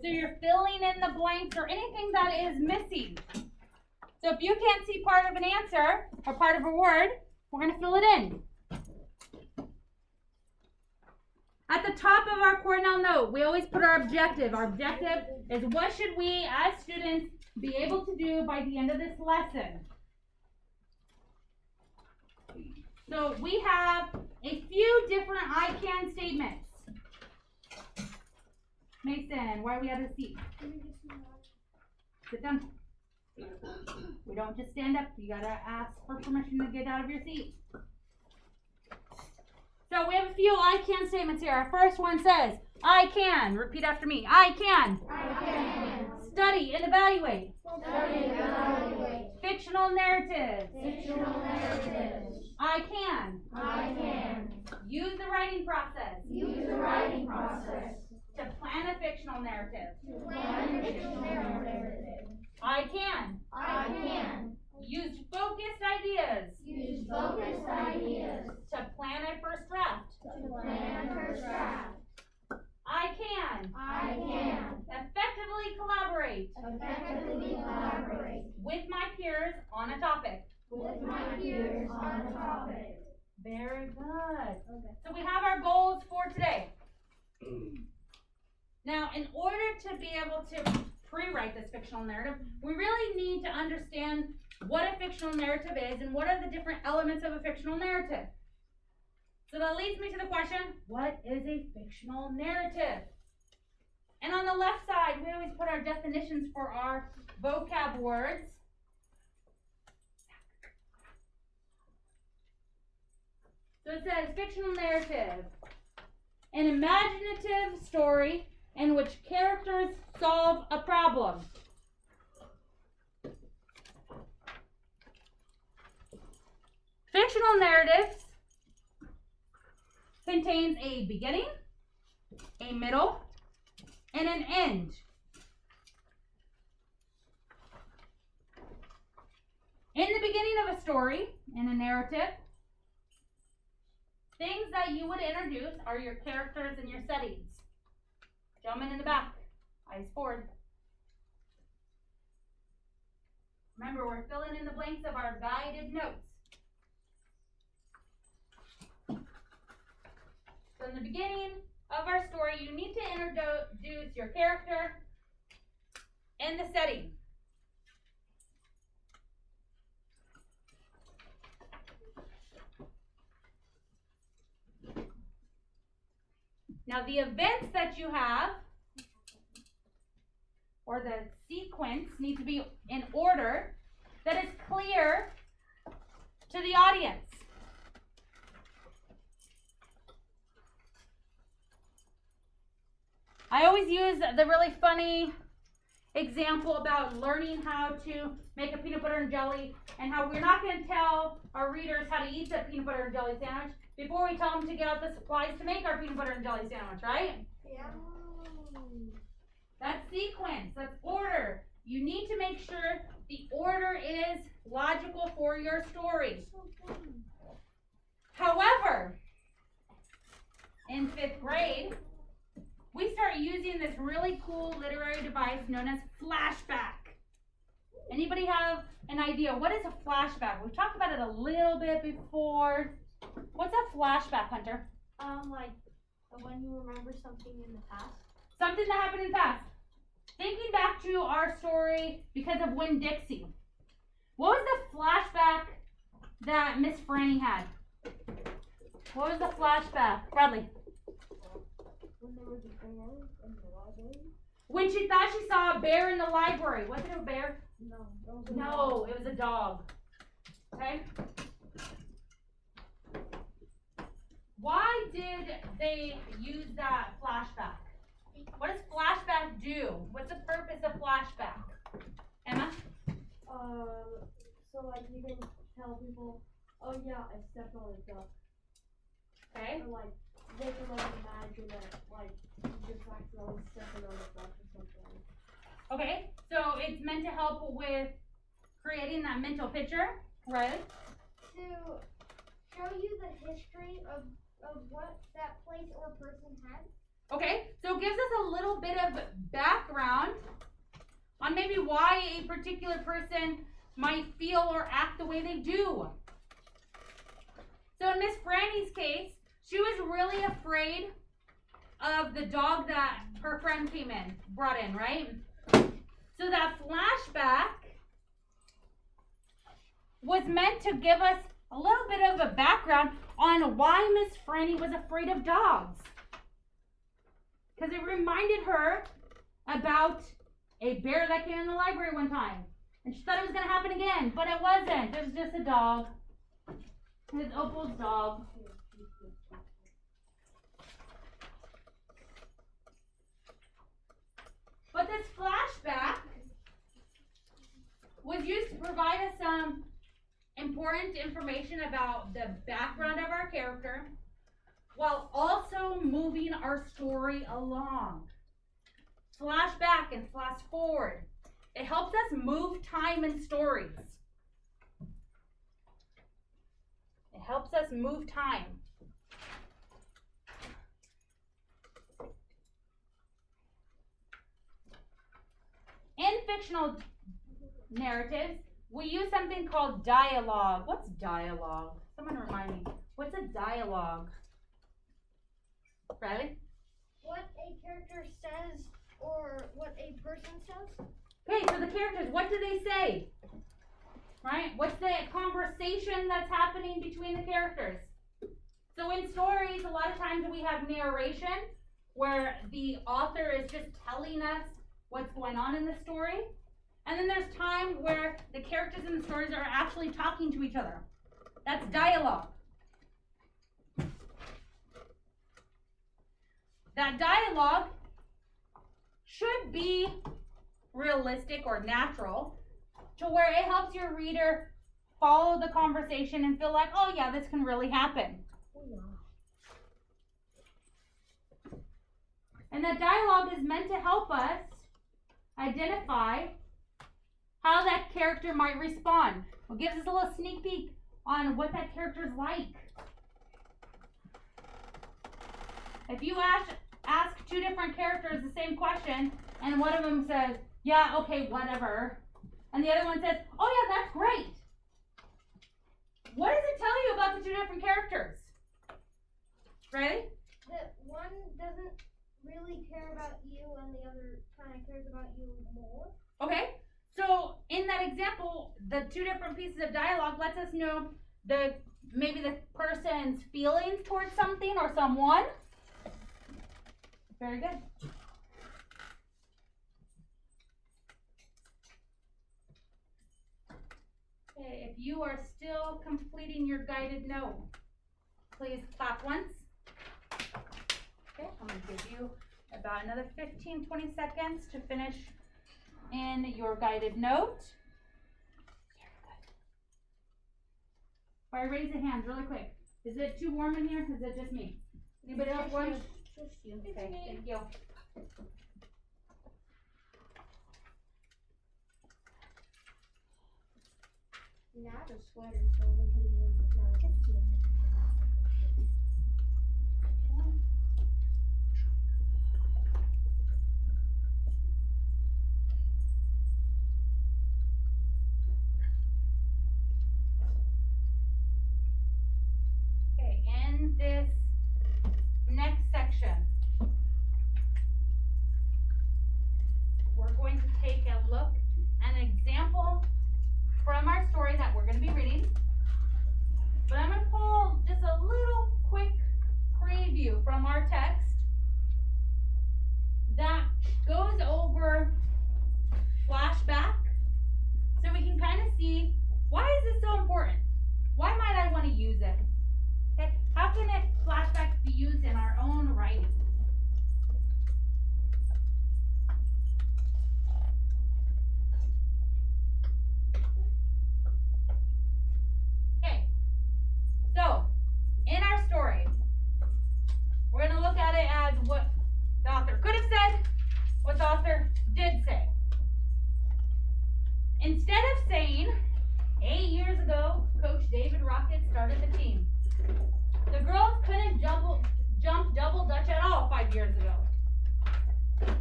So you're filling in the blanks or anything that is missing. So if you can't see part of an answer or part of a word, we're going to fill it in. At the top of our Cornell note, we always put our objective. Our objective is what should we as students be able to do by the end of this lesson. So we have a few different I can statements. Mason, why are we out of the seat? Sit down. We don't just stand up. You gotta ask for permission to get out of your seat. So we have a few I can statements here. Our first one says, I can. Repeat after me. I can.
I can.
Study Study and evaluate.
Study and evaluate.
Fictional narratives.
Fictional narratives.
I can.
I can.
Use the writing process
Use the writing process
to plan a fictional narrative.
to plan a fictional narrative.
I can.
I can.
Use focused ideas
Use focused ideas
to plan a first draft.
to plan a first draft.
I can.
I can.
Effectively collaborate
Effectively collaborate
with my peers on a topic.
with my peers on a topic.
Very good.
Okay.
So we have our goals for today. Now, in order to be able to pre-write this fictional narrative, we really need to understand what a fictional narrative is and what are the different elements of a fictional narrative. So that leads me to the question, what is a fictional narrative? And on the left side, we always put our definitions for our vocab words. So it says fictional narrative, an imaginative story in which characters solve a problem. Fictional narratives contains a beginning, a middle, and an end. In the beginning of a story, in a narrative, things that you would introduce are your characters and your settings. Gentleman in the back, eyes forward. Remember, we're filling in the blanks of our guided notes. So in the beginning of our story, you need to introduce your character and the setting. Now the events that you have, or the sequence, need to be in order that is clear to the audience. I always use the really funny example about learning how to make a peanut butter and jelly, and how we're not going to tell our readers how to eat the peanut butter and jelly sandwich before we tell them to get out the supplies to make our peanut butter and jelly sandwich, right?
Yeah.
That's sequence, that's order. You need to make sure the order is logical for your story. However, in 5th grade, we start using this really cool literary device known as flashback. Anybody have an idea? What is a flashback? We've talked about it a little bit before. What's a flashback, Hunter?
Like when you remember something in the past.
Something that happened in the past. Thinking back to our story because of Winn-Dixie. What was the flashback that Miss Franny had? What was the flashback? Bradley.
When there was a bear in the library?
When she thought she saw a bear in the library. Was it a bear?
No. That was a
No, it was a dog. Okay? Why did they use that flashback? What does flashback do? What's the purpose of flashback? Emma?
So like you can tell people, oh yeah, I stepped on a duck.
Okay.
Or like they can like imagine that like you just accidentally stepping on a duck or something.
Okay, so it's meant to help with creating that mental picture, right?
To show you the history of what that place or person had.
Okay, so it gives us a little bit of background on maybe why a particular person might feel or act the way they do. So in Miss Franny's case, she was really afraid of the dog that her friend brought in, right? So that flashback was meant to give us a little bit of a background on why Miss Franny was afraid of dogs. Because it reminded her about a bear that came in the library one time. And she thought it was going to happen again, but it wasn't. It was just a dog. It was Opal's dog. But this flashback provide us some important information about the background of our character while also moving our story along. Flash back and flash forward. It helps us move time in stories. It helps us move time. In fictional narratives, we use something called dialogue. What's dialogue? Someone remind me. What's a dialogue? Riley?
What a character says or what a person says.
Okay, so the characters, what do they say? Right? What's the conversation that's happening between the characters? So in stories, a lot of times we have narration where the author is just telling us what's going on in the story. And then there's time where the characters in the stories are actually talking to each other. That's dialogue. That dialogue should be realistic or natural to where it helps your reader follow the conversation and feel like, oh yeah, this can really happen. And that dialogue is meant to help us identify how that character might respond. It gives us a little sneak peek on what that character's like. If you ask two different characters the same question, and one of them says, yeah, okay, whatever, and the other one says, oh yeah, that's great. What does it tell you about the two different characters? Ready?
That one doesn't really care about you and the other kind of cares about you more.
Okay, so in that example, the two different pieces of dialogue lets us know maybe the person's feelings towards something or someone. Very good. Okay, if you are still completing your guided note, please clap once. Okay, I'm going to give you about another 15-20 seconds to finish in your guided note. All right, raise your hands really quick. Is it too warm in here? Is it just me? Anybody else warm?
Just you.
Okay, thank you.
Not a sweater, so we'll put it in the car.
Okay, in this next section, we're going to take a look at an example from our story that we're going to be reading. But I'm going to pull just a little quick preview from our text that goes over flashback so we can kind of see, why is this so important? Why might I want to use it? Okay, how can it flashback be used in our own writing? Okay, so in our story, we're going to look at it as what the author could have said, what the author did say. Instead of saying, 8 years ago, Coach David Rocket started the team. The girls couldn't jump double dutch at all 5 years ago. Does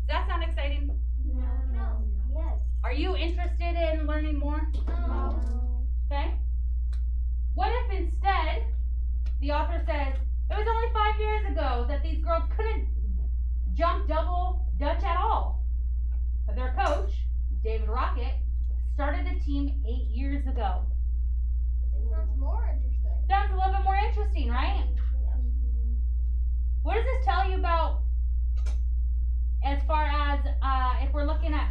that sound exciting?
No.
Yes.
Are you interested in learning more?
No.
Okay. What if instead the author says, it was only 5 years ago that these girls couldn't jump double dutch at all. But their coach, David Rocket, started the team 8 years ago.
It sounds more interesting.
Sounds a little bit more interesting, right? What does this tell you about as far as if we're looking at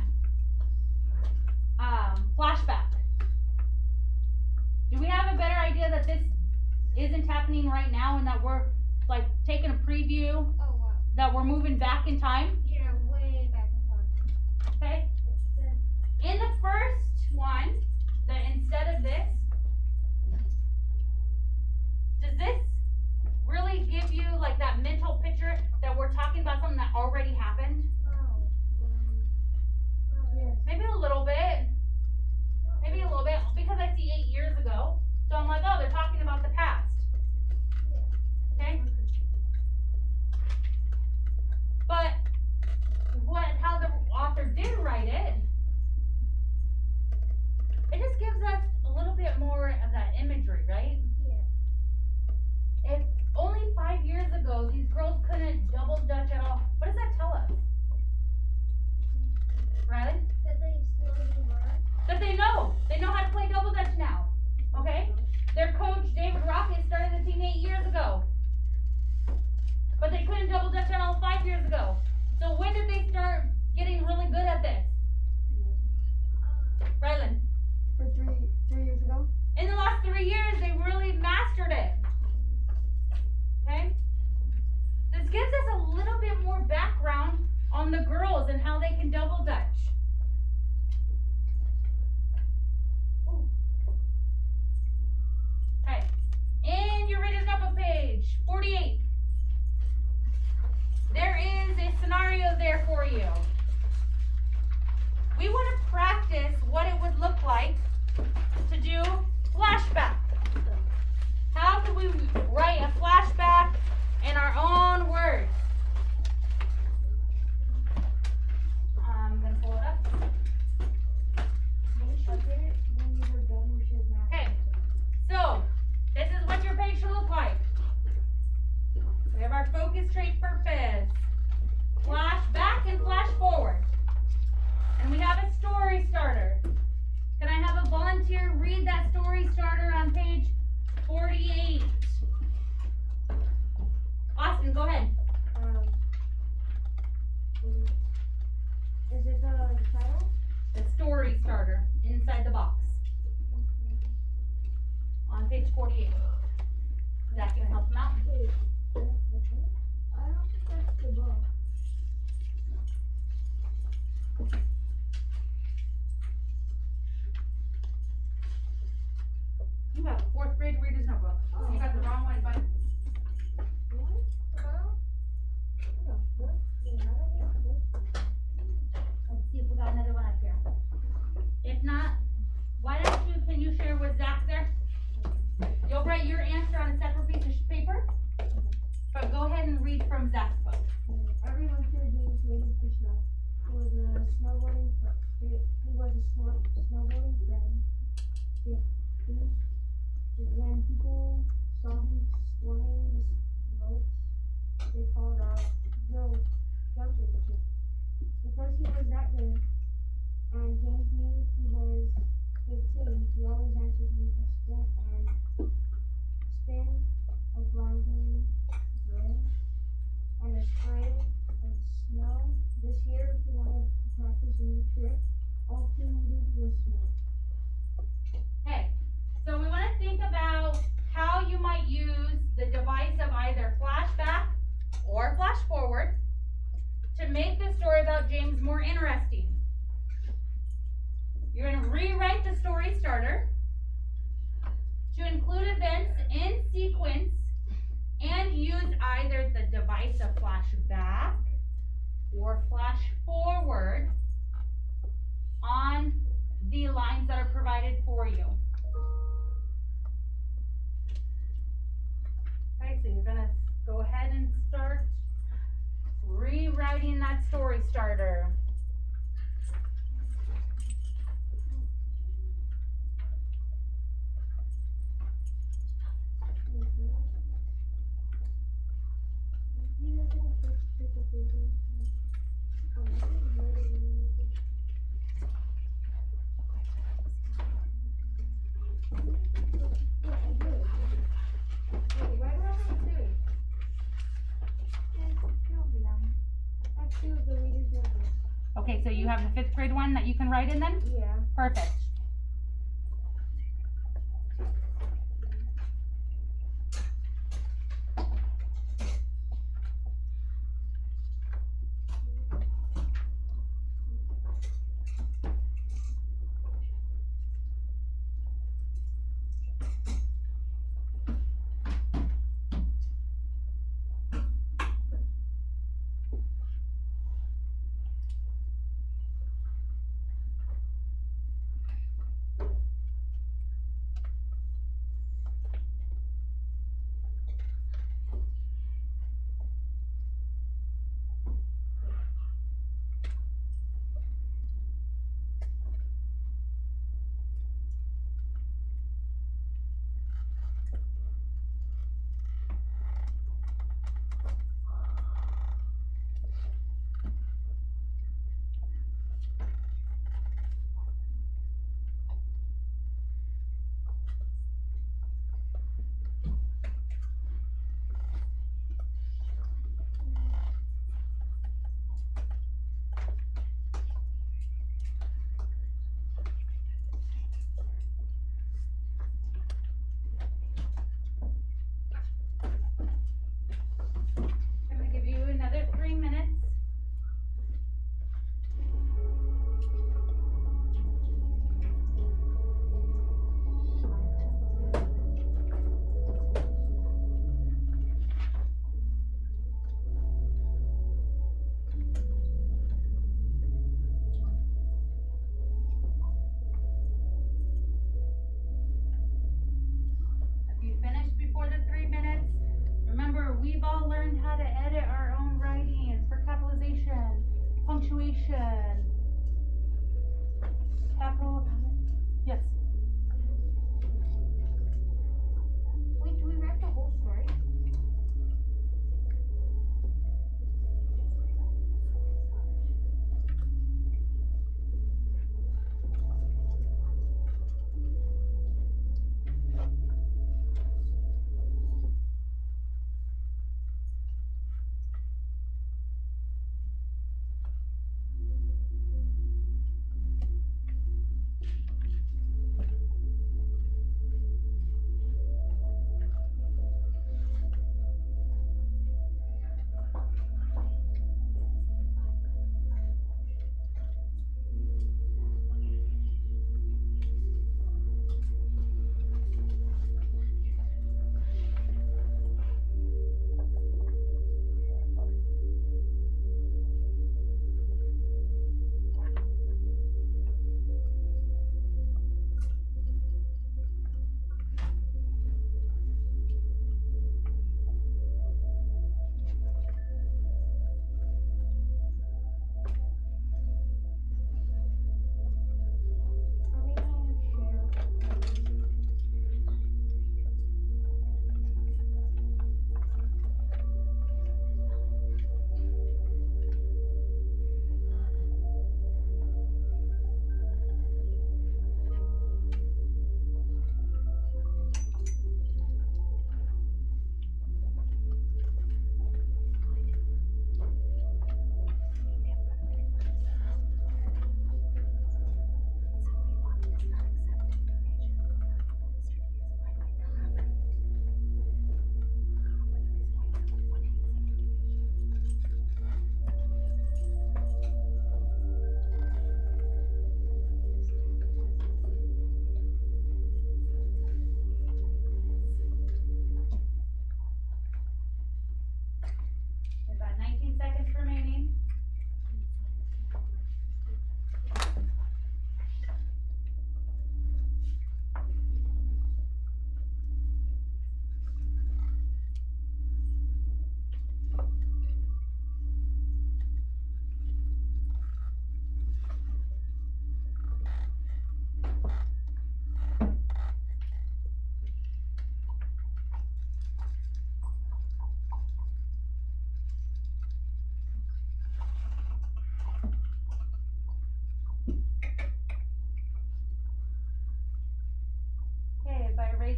flashback? Do we have a better idea that this isn't happening right now and that we're like taking a preview,
Oh wow.
that we're moving back in time?
Yeah, way back in time.
Okay. In the first one, we want to practice what it would look like to do flashback. How can we write a flashback in our own words? I'm gonna pull it up. Okay, so this is what your page should look like. We have our focus trait purpose, flash back and flash forward. And we have a story starter. Can I have a volunteer read that story starter on page 48? Austin, go ahead.
Is it the title?
The story starter inside the box on page 48. Is that gonna help him out?
Wait, I don't think that's the book.
You have a fourth grade reader's notebook. You got the wrong one, but let's see if we got another one up here. If not, can you share with Zach there? You'll write your answer on a separate piece of paper, but go ahead and read from Zach's book.
Every winter, James waited for snow. He was a snowboarding friend. When people saw him storming the slopes, they called out, "Yo, jump in the kid." Because he was that good, and James knew he was good too, he always answered with a spin of blinding rain, and a spray of snow. This year, he wanted to practice a new trick. All he needed was snow.
Okay, so we want to think about how you might use the device of either flashback or flash forward to make the story about James more interesting. You're going to rewrite the story starter to include events in sequence and use either the device of flashback or flash forward on the lines that are provided for you. Okay, so you're gonna go ahead and start rewriting that story starter. Okay, so you have the fifth grade one that you can write in then?
Yeah.
Perfect.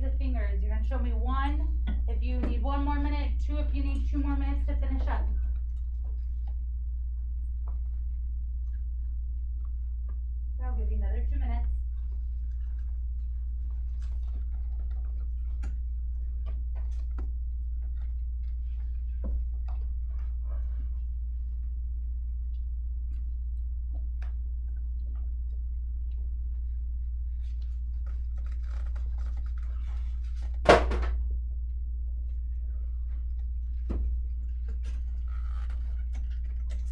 raise of fingers. You're gonna show me 1 if you need 1 more minute, 2 if you need 2 more minutes to finish up. I'll give you another 2 minutes.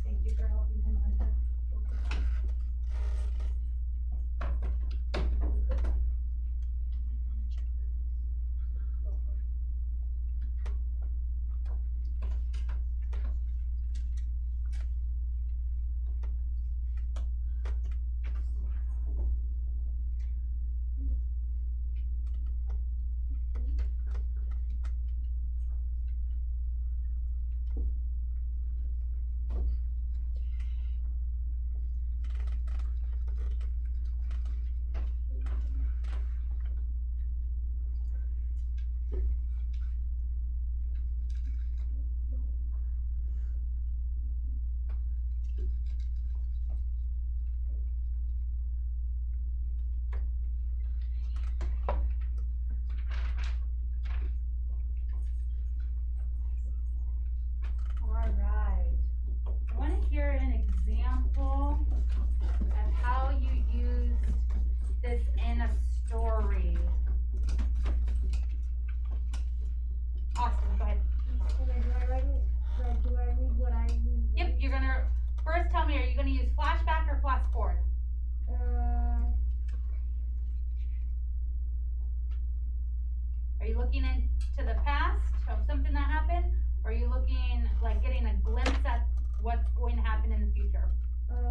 Thank you for helping him on that. Alright. I want to hear an example of how you used this in a story. Austin, go ahead.
Okay, do I write it? Do I read what I read?
Yep, you're gonna first tell me, are you gonna use flashback or flash forward? Are you looking into the past of something that happened? Or are you looking like getting a glimpse at what's going to happen in the future?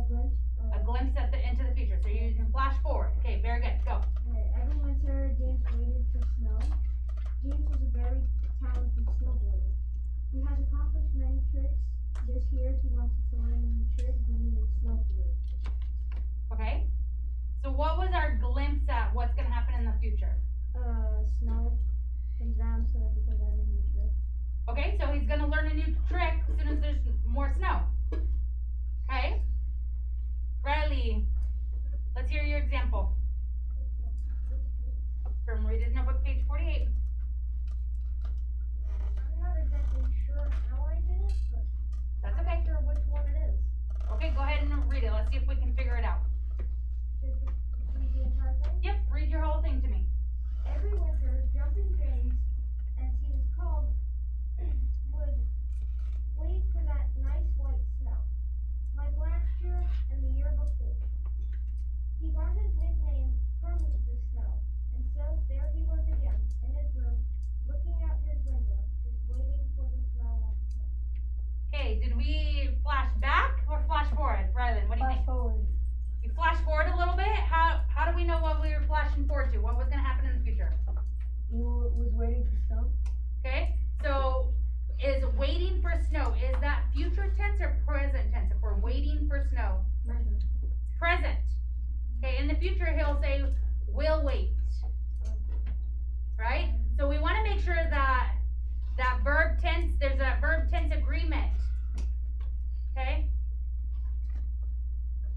Glimpse.
A glimpse at into the future. So you're using flash forward. Okay, very good. Go.
Okay, every winter, James waited for snow. James was a very talented snowboarder. He has accomplished many tricks. This year, he wanted to learn a new trick, but he needed snow to it.
Okay. So what was our glimpse at what's gonna happen in the future?
Snow comes down, so it becomes a new trick.
Okay, so he's gonna learn a new trick as soon as there's more snow. Okay? Riley, let's hear your example. From Read It Notebook, page 48.
I'm not exactly sure how I did it, but
That's
I'm
okay.
not sure which one it is.
Okay, go ahead and read it. Let's see if we can figure it out.
Should we read the entire thing?
Yep, read your whole thing to me.
Every winter, Jumpin' James, as he was called, would wait for that nice white snow, like last year and the year before. He got his nickname from the snow, and so there he was again, in his room, looking out his window, just waiting for the snow once more.
Okay, did we flash back or flash forward? Rylan, what do you think?
Forward.
You flash forward a little bit? How do we know what we were flashing forward to? What was gonna happen in the future?
He was waiting for snow.
Okay, so is waiting for snow, is that future tense or present tense? If we're waiting for snow,
Present.
present. Okay, in the future he'll say, will wait. Right? So we wanna make sure that that verb tense, there's a verb tense agreement. Okay?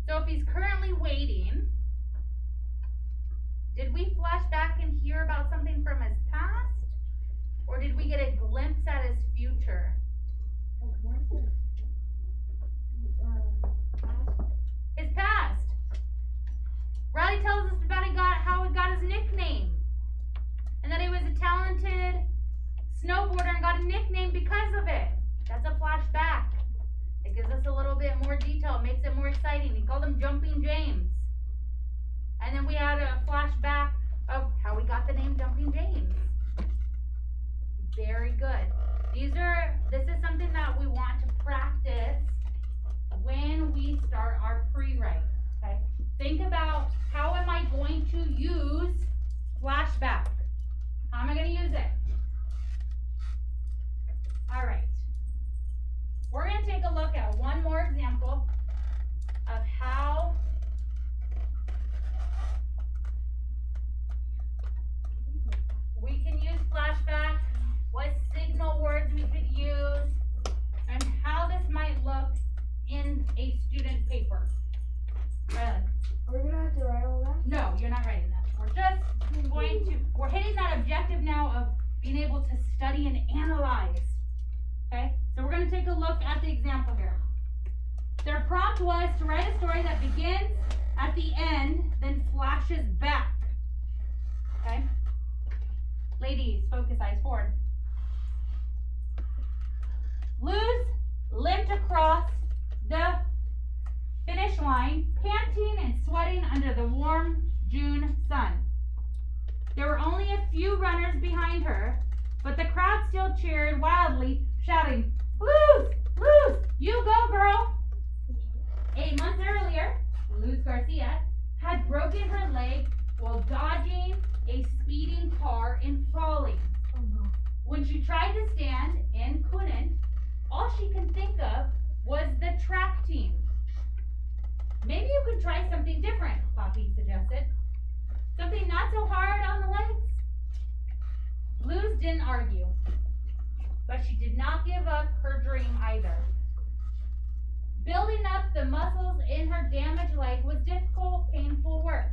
So if he's currently waiting, did we flash back and hear about something from his past? Or did we get a glimpse at his future? His past. Riley tells us about how he got his nickname. And that he was a talented snowboarder and got a nickname because of it. That's a flashback. It gives us a little bit more detail, makes it more exciting. He called him Jumping James. And then we had a flashback of how we got the name Jumping James. Very good. This is something that we want to practice when we start our pre-write, okay? Think about, how am I going to use flashback? How am I going to use it? All right. We're going to take a look at one more example of how we we're hitting that objective now of being able to study and analyze. Okay, so we're gonna take a look at the example here. Their prompt was to write a story that begins at the end, then flashes back. Okay? Ladies, focus, eyes forward. Luz limped across the finish line, panting and sweating under the warm June sun. There were only a few runners behind her, but the crowd still cheered wildly, shouting, "Luz! Luz! You go, girl!" 8 months earlier, Luz Garcia had broken her leg while dodging a speeding car and falling.
Oh no.
When she tried to stand and couldn't, all she could think of was the track team. Maybe you could try something different, Poppy suggested. Something not so hard on the legs. Luz didn't argue, but she did not give up her dream either. Building up the muscles in her damaged leg was difficult, painful work.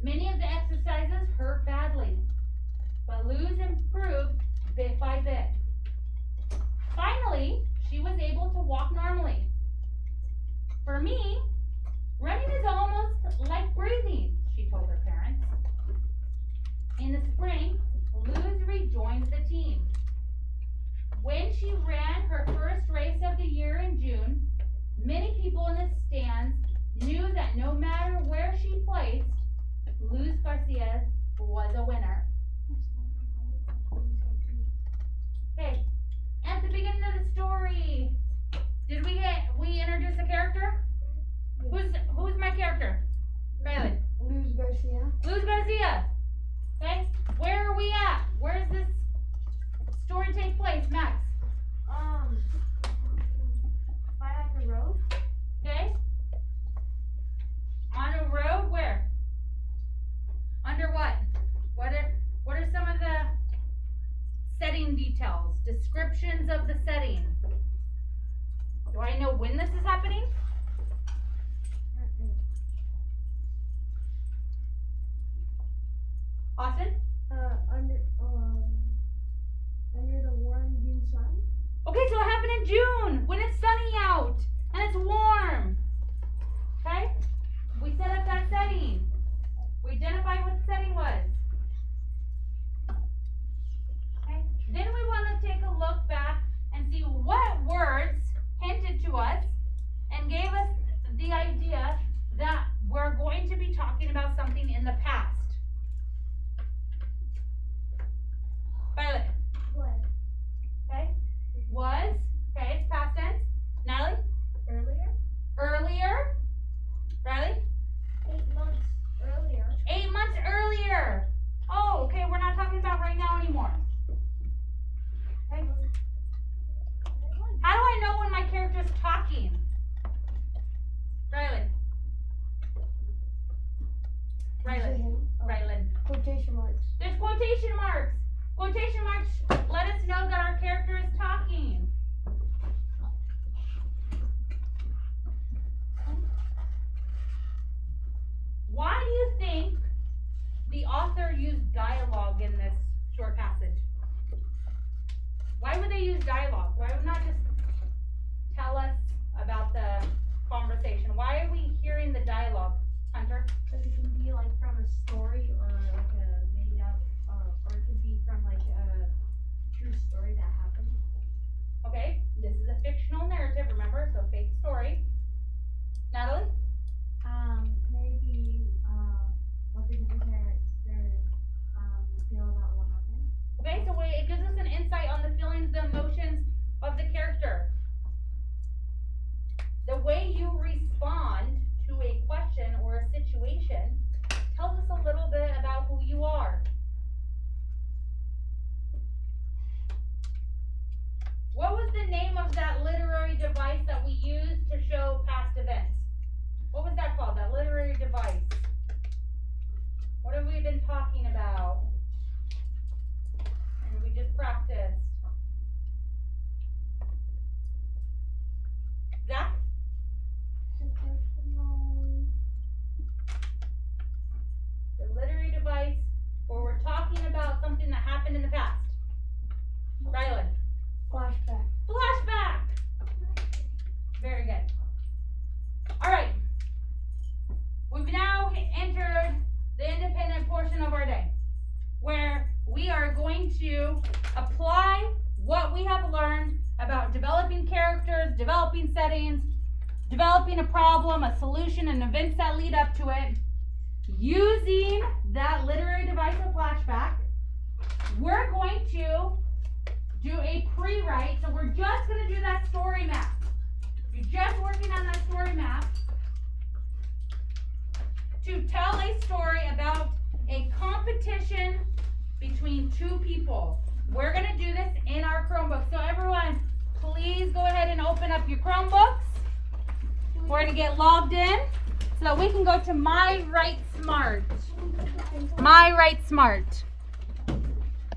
Many of the exercises hurt badly, but Luz improved bit by bit. Finally, she was able to walk normally. For me, running is almost like breathing, she told her parents. In the spring, Luz rejoined the team. When she ran her first race of the year in June, many people in the stands knew that no matter where she placed, Luz Garcia was a winner. Okay, at the beginning of the story, did we introduce a character? Who's my character? Rylan.
Luz Garcia.
Luz Garcia. Okay, where are we at? Where does this story take place, Max?
By like the road.
Okay. On a road where? Under what? What are some of the setting details? Descriptions of the setting. Do I know when this is happening? Austin?
Under the warm June sun.
Okay, so it happened in June when it's sunny out and it's warm. Okay? We set up that setting. We identified what the setting was. Okay? Then we want to take a look back and see what words hinted to us and gave us the idea that we're going to be talking about something in the past. Violet.
What?
Okay? Was. Okay, it's past tense. Natalie?
Earlier?
Earlier. Riley?
8 months earlier.
8 months earlier. Oh, okay, we're not talking about right now anymore. Okay. How do I know when my character's talking? Rylan. Rylan.
Quotation marks.
There's quotation marks. Quotation marks let us know that our character is talking. Why do you think the author used dialogue in this short passage? Why would they use dialogue? Why would not just tell us about the conversation? Why are we hearing the dialogue, Hunter?
Because it can be like from a story or like a made up, or it could be from like a true story that happened.
Okay, this is a fictional narrative, remember? So fake story. Natalie?
Maybe what the different characters feel about what happened.
Okay, so it gives us an insight on the feelings, the emotions of the character. The way you respond to a question or a situation tells us a little bit about who you are. What was the name of that literary device that we used to show past events? What was that called, that literary device? What have we been talking about? And we just practiced. Zach? The literary device we've now entered the independent portion of our day, where we are going to apply what we have learned about developing characters, developing settings, developing a problem, a solution, and events that lead up to it, using that literary device of flashback. We're going to do a pre-write, so we're just going to do that story map. You're just working on that story map to tell a story about a competition between two people. We're going to do this in our Chromebook. So everyone, please go ahead and open up your Chromebooks. We're going to get logged in so that we can go to My Write Smart. My Write Smart.